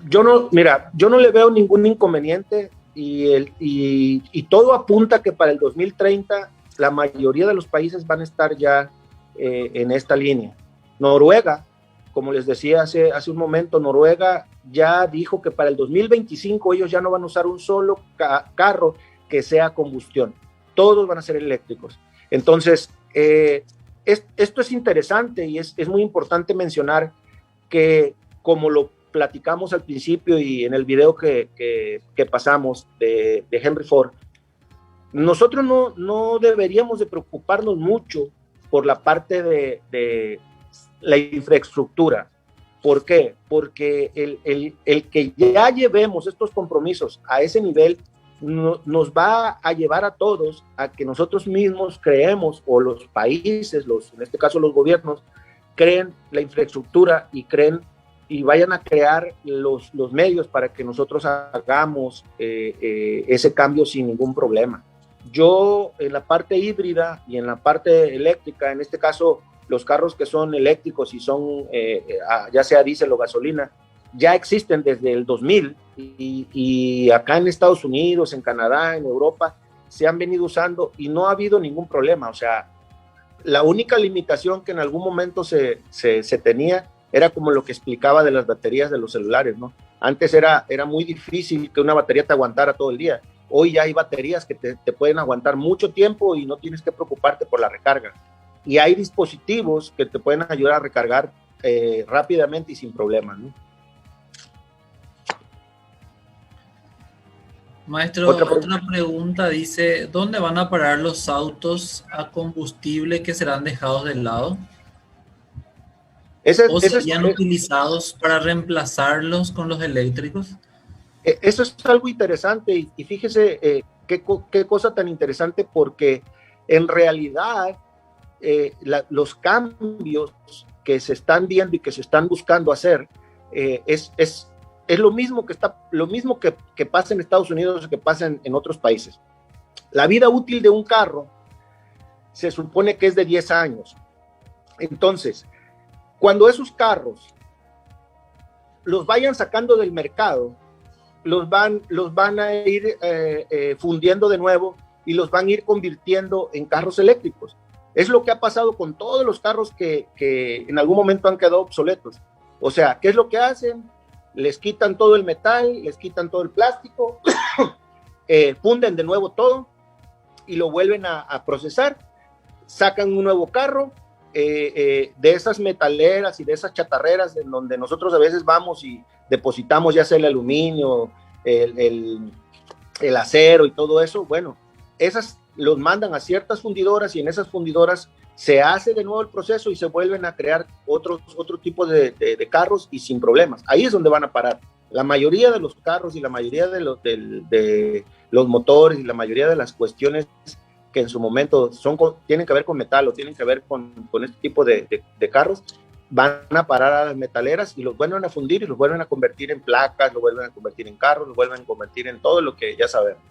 Yo no le veo ningún inconveniente y todo apunta que para el 2030 la mayoría de los países van a estar ya en esta línea. Noruega, como les decía hace un momento, Noruega ya dijo que para el 2025 ellos ya no van a usar un solo carro que sea combustión. Todos van a ser eléctricos. Entonces, esto es interesante y es muy importante mencionar que, como lo platicamos al principio y en el video que pasamos de Henry Ford, nosotros no deberíamos de preocuparnos mucho por la parte de la infraestructura. ¿Por qué? Porque el que ya llevemos estos compromisos a ese nivel nos va a llevar a todos a que nosotros mismos creemos, o los países, en este caso los gobiernos, creen la infraestructura y vayan a crear los medios para que nosotros hagamos ese cambio sin ningún problema. Yo, en la parte híbrida y en la parte eléctrica, en este caso los carros que son eléctricos y son ya sea diésel o gasolina, ya existen desde el 2000 y acá en Estados Unidos, en Canadá, en Europa, se han venido usando y no ha habido ningún problema. O sea, la única limitación que en algún momento se tenía era como lo que explicaba de las baterías de los celulares, ¿no? Antes era muy difícil que una batería te aguantara todo el día. Hoy ya hay baterías que te pueden aguantar mucho tiempo y no tienes que preocuparte por la recarga. Y hay dispositivos que te pueden ayudar a recargar rápidamente y sin problemas, ¿no? Maestro, otra pregunta dice, ¿dónde van a parar los autos a combustible que serán dejados de lado? ¿O serían utilizados para reemplazarlos con los eléctricos? Eso es algo interesante y fíjese qué cosa tan interesante, porque en realidad los cambios que se están viendo y que se están buscando hacer es lo mismo que pasa en Estados Unidos, que pasa en otros países. La vida útil de un carro se supone que es de 10 años. Entonces, cuando esos carros los vayan sacando del mercado, los van a ir fundiendo de nuevo y los van a ir convirtiendo en carros eléctricos. Es lo que ha pasado con todos los carros que en algún momento han quedado obsoletos. O sea, ¿qué es lo que hacen? Les quitan todo el metal, les quitan todo el plástico, funden de nuevo todo y lo vuelven a procesar, sacan un nuevo carro, de esas metaleras y de esas chatarreras en donde nosotros a veces vamos y depositamos ya sea el aluminio, el acero y todo eso. Bueno, esas los mandan a ciertas fundidoras y en esas fundidoras se hace de nuevo el proceso y se vuelven a crear otro tipo de carros y sin problemas. Ahí es donde van a parar. La mayoría de los carros y la mayoría de los motores y la mayoría de las cuestiones que en su momento tienen que ver con metal o tienen que ver con este tipo de carros, van a parar a las metaleras y los vuelven a fundir y los vuelven a convertir en placas, los vuelven a convertir en carros, los vuelven a convertir en todo lo que ya sabemos.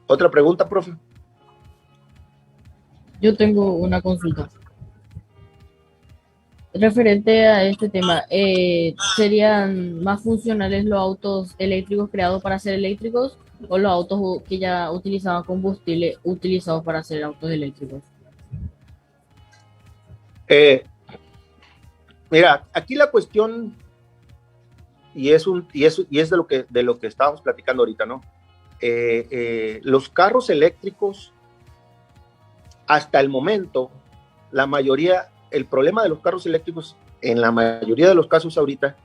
¿Otra pregunta, profe? Yo tengo una consulta. Referente a este tema, ¿serían más funcionales los autos eléctricos creados para ser eléctricos o los autos que ya utilizaban combustible utilizados para ser autos eléctricos? Mira, aquí la cuestión, y es de lo que estábamos platicando ahorita, ¿no? Los carros eléctricos, hasta el momento, la mayoría, el problema de los carros eléctricos, en la mayoría de los casos ahorita,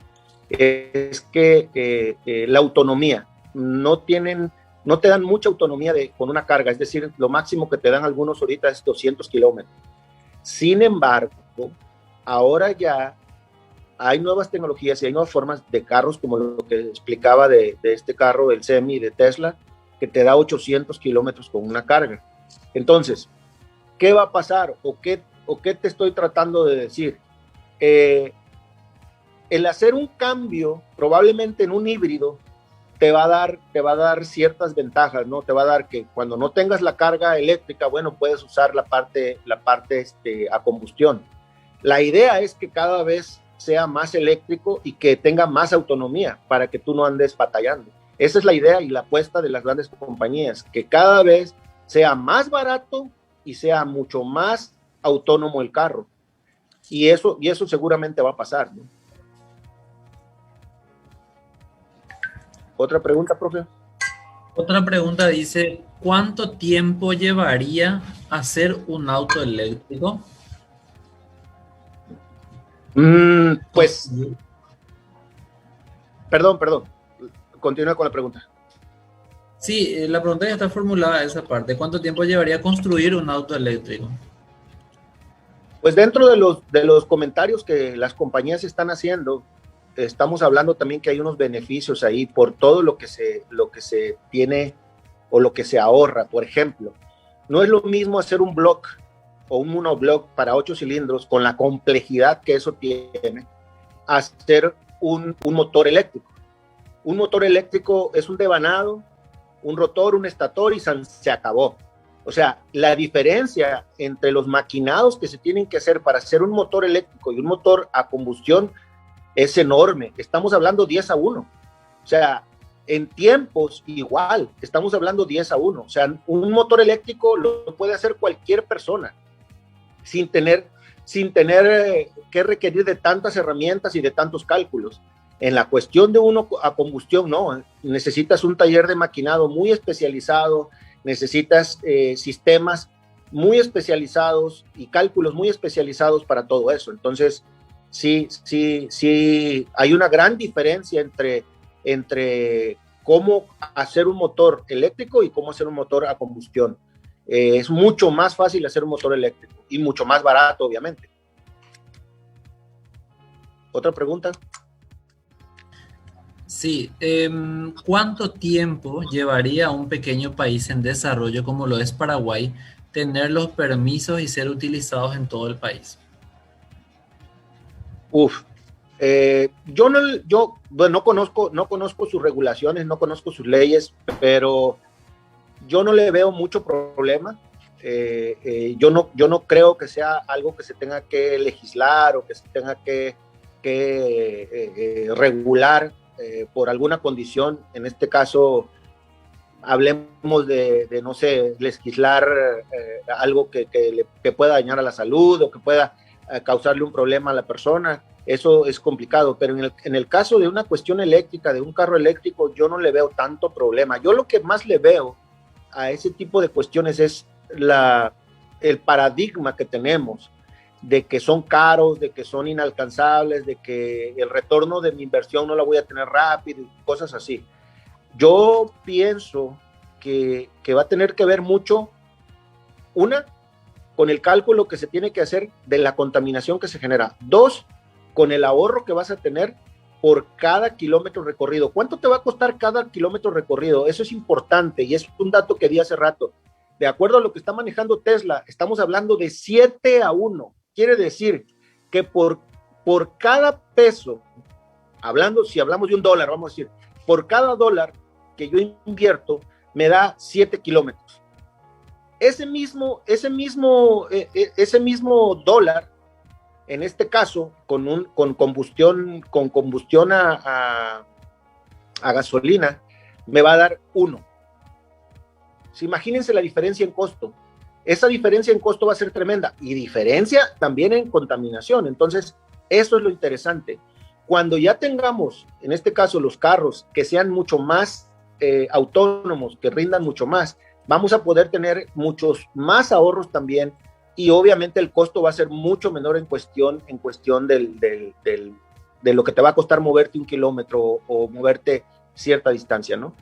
es que la autonomía, no te dan mucha autonomía con una carga, es decir, lo máximo que te dan algunos ahorita es 200 kilómetros. Sin embargo, ahora ya hay nuevas tecnologías y hay nuevas formas de carros, como lo que explicaba de este carro, el Semi de Tesla, que te da 800 kilómetros con una carga. Entonces, ¿qué va a pasar? ¿O qué te estoy tratando de decir? El hacer un cambio, probablemente en un híbrido, te va a dar ciertas ventajas, ¿no? Te va a dar que cuando no tengas la carga eléctrica, bueno, puedes usar la parte a combustión. La idea es que cada vez sea más eléctrico y que tenga más autonomía para que tú no andes batallando. Esa es la idea y la apuesta de las grandes compañías, que cada vez sea más barato y sea mucho más autónomo el carro. Y eso seguramente va a pasar, ¿no? ¿Otra pregunta, profe? Otra pregunta dice, ¿cuánto tiempo llevaría hacer un auto eléctrico? Pues, perdón, continúa con la pregunta. Sí, la pregunta ya está formulada esa parte. ¿Cuánto tiempo llevaría construir un auto eléctrico? Pues dentro de los comentarios que las compañías están haciendo, estamos hablando también que hay unos beneficios ahí por todo lo que se tiene o lo que se ahorra. Por ejemplo, no es lo mismo hacer un block o un monoblock para 8 cilindros con la complejidad que eso tiene, hacer un motor eléctrico. Un motor eléctrico es un devanado, un rotor, un estator y se acabó. O sea, la diferencia entre los maquinados que se tienen que hacer para hacer un motor eléctrico y un motor a combustión es enorme. Estamos hablando 10-1. O sea, en tiempos igual, estamos hablando 10-1. O sea, un motor eléctrico lo puede hacer cualquier persona sin tener que requerir de tantas herramientas y de tantos cálculos. En la cuestión de uno a combustión, no. Necesitas un taller de maquinado muy especializado, necesitas sistemas muy especializados y cálculos muy especializados para todo eso. Entonces, sí, hay una gran diferencia entre cómo hacer un motor eléctrico y cómo hacer un motor a combustión. Es mucho más fácil hacer un motor eléctrico y mucho más barato, obviamente. ¿Otra pregunta? Sí, ¿cuánto tiempo llevaría a un pequeño país en desarrollo como lo es Paraguay tener los permisos y ser utilizados en todo el país? Yo no conozco sus regulaciones, no conozco sus leyes, pero yo no le veo mucho problema. Yo no creo que sea algo que se tenga que legislar o que se tenga que regular por alguna condición. En este caso, hablemos de no sé, legislar algo que pueda dañar a la salud o que pueda causarle un problema a la persona. Eso es complicado, pero en el caso de una cuestión eléctrica, de un carro eléctrico, yo no le veo tanto problema. Yo lo que más le veo a ese tipo de cuestiones es el paradigma que tenemos de que son caros, de que son inalcanzables, de que el retorno de mi inversión no la voy a tener rápido, cosas así. Yo pienso que va a tener que ver mucho, una, con el cálculo que se tiene que hacer de la contaminación que se genera. Dos, con el ahorro que vas a tener por cada kilómetro recorrido. ¿Cuánto te va a costar cada kilómetro recorrido? Eso es importante y es un dato que di hace rato. De acuerdo a lo que está manejando Tesla, estamos hablando de 7-1. Quiere decir que por cada peso, si hablamos de $1, vamos a decir, por cada $1 que yo invierto, me da 7 kilómetros. Ese mismo dólar, en este caso, con combustión a gasolina, me va a dar 1. Imagínense la diferencia en costo. Esa diferencia en costo va a ser tremenda y diferencia también en contaminación. Entonces, eso es lo interesante. Cuando ya tengamos, en este caso, los carros que sean mucho más autónomos, que rindan mucho más, vamos a poder tener muchos más ahorros también y obviamente el costo va a ser mucho menor en cuestión de lo que te va a costar moverte 1 kilómetro o moverte cierta distancia, ¿no?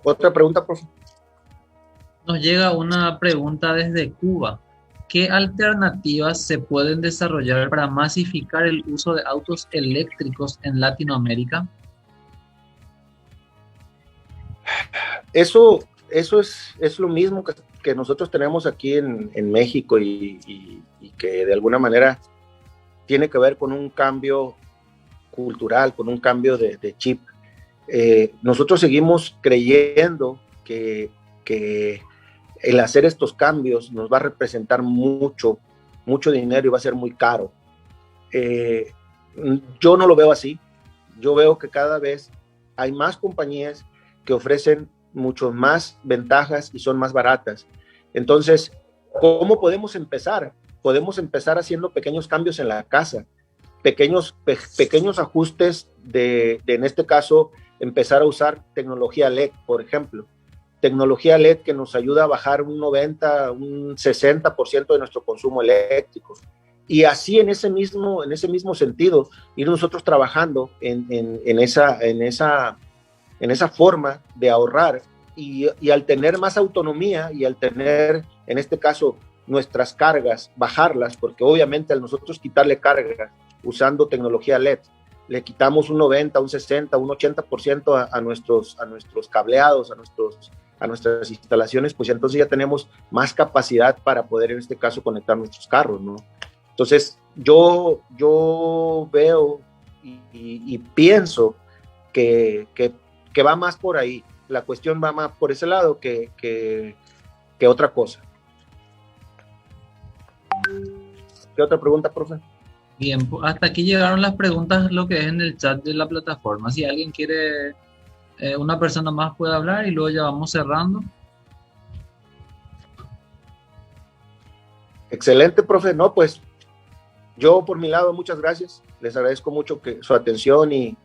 ¿Otra pregunta, profe? Nos llega una pregunta desde Cuba. ¿Qué alternativas se pueden desarrollar para masificar el uso de autos eléctricos en Latinoamérica? Eso es lo mismo que nosotros tenemos aquí en México y que de alguna manera tiene que ver con un cambio cultural, con un cambio de chip. Nosotros seguimos creyendo que el hacer estos cambios nos va a representar mucho dinero y va a ser muy caro. Yo no lo veo así. Yo veo que cada vez hay más compañías que ofrecen mucho más ventajas y son más baratas. Entonces, ¿cómo podemos empezar? Podemos empezar haciendo pequeños cambios en la casa, pequeños ajustes en este caso, empezar a usar tecnología LED, por ejemplo. Tecnología LED que nos ayuda a bajar un 90, un 60% de nuestro consumo eléctrico. Y así en ese mismo sentido, ir nosotros trabajando en esa forma de ahorrar y al tener más autonomía y al tener, en este caso, nuestras cargas, bajarlas, porque obviamente al nosotros quitarle carga usando tecnología LED, le quitamos un 90, un 60, un 80% a nuestros cableados, a nuestras instalaciones, pues entonces ya tenemos más capacidad para poder, en este caso, conectar nuestros carros, ¿no? Entonces, yo veo y pienso que va más por ahí. La cuestión va más por ese lado que otra cosa. ¿Qué otra pregunta, profe? Bien, hasta aquí llegaron las preguntas, lo que es en el chat de la plataforma. Si alguien quiere, una persona más puede hablar y luego ya vamos cerrando. Excelente, profe. No, pues yo por mi lado, muchas gracias. Les agradezco mucho su atención y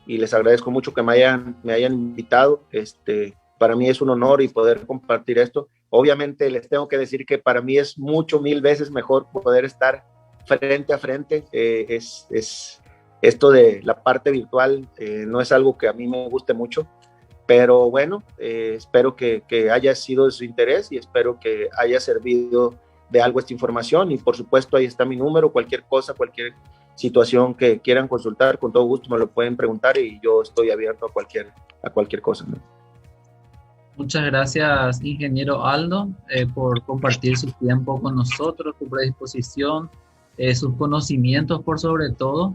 les agradezco mucho que me hayan invitado. Para mí es un honor y poder compartir esto. Obviamente les tengo que decir que para mí es mil veces mejor poder estar frente a frente. Esto de la parte virtual no es algo que a mí me guste mucho, pero bueno, espero que haya sido de su interés y espero que haya servido de algo esta información y por supuesto ahí está mi número, cualquier cosa, cualquier situación que quieran consultar, con todo gusto me lo pueden preguntar y yo estoy abierto a cualquier cosa, ¿no? Muchas gracias, ingeniero Aldo, por compartir su tiempo con nosotros, su predisposición, sus conocimientos por sobre todo.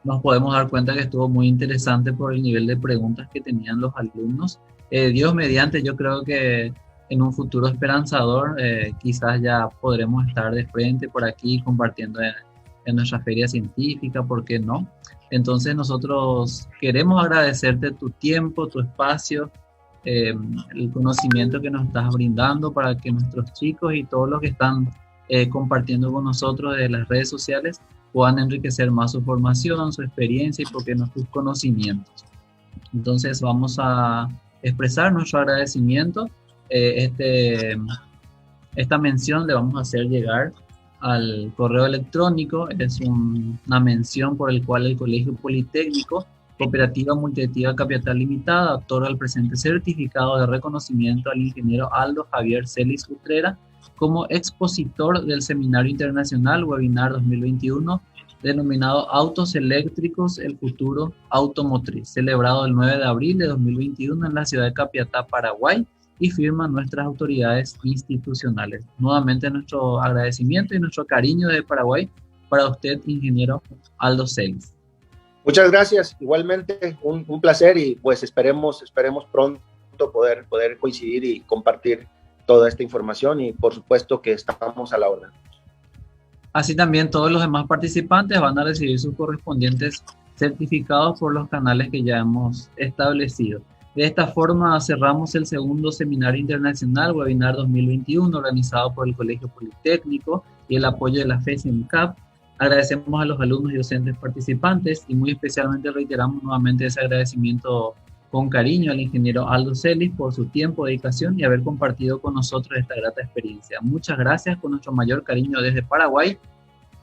Nos podemos dar cuenta que estuvo muy interesante por el nivel de preguntas que tenían los alumnos. Dios mediante, yo creo que en un futuro esperanzador quizás ya podremos estar de frente por aquí compartiendo en nuestra feria científica, ¿por qué no? Entonces nosotros queremos agradecerte tu tiempo, tu espacio, el conocimiento que nos estás brindando para que nuestros chicos y todos los que están compartiendo con nosotros de las redes sociales puedan enriquecer más su formación, su experiencia y por qué no sus conocimientos. Entonces vamos a expresar nuestro agradecimiento. Esta mención le vamos a hacer llegar al correo electrónico. Es una mención por el cual el Colegio Politécnico Cooperativa Multiactiva Capital Limitada otorga el presente certificado de reconocimiento al ingeniero Aldo Javier Celis Utrera como expositor del Seminario Internacional Webinar 2021 denominado Autos Eléctricos, el futuro automotriz, celebrado el 9 de abril de 2021 en la ciudad de Capiatá, Paraguay, y firman nuestras autoridades institucionales. Nuevamente nuestro agradecimiento y nuestro cariño de Paraguay para usted, ingeniero Aldo Celis. Muchas gracias, igualmente un placer, y pues esperemos pronto poder coincidir y compartir toda esta información, y por supuesto que estamos a la orden. Así también todos los demás participantes van a recibir sus correspondientes certificados por los canales que ya hemos establecido. De esta forma cerramos el segundo Seminario Internacional Webinar 2021 organizado por el Colegio Politécnico y el apoyo de la FESIMCAP. Agradecemos a los alumnos y docentes participantes y muy especialmente reiteramos nuevamente ese agradecimiento con cariño al ingeniero Aldo Celis por su tiempo, dedicación y haber compartido con nosotros esta grata experiencia. Muchas gracias, con nuestro mayor cariño desde Paraguay.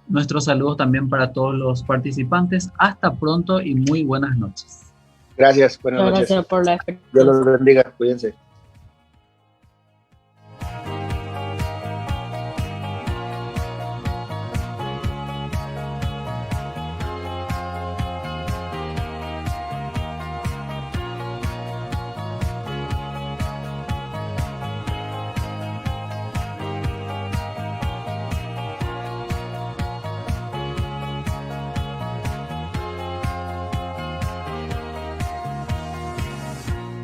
Nuestros saludos también para todos los participantes. Hasta pronto y muy buenas noches. Gracias, buenas noches. Gracias por la experiencia. Dios los bendiga, cuídense.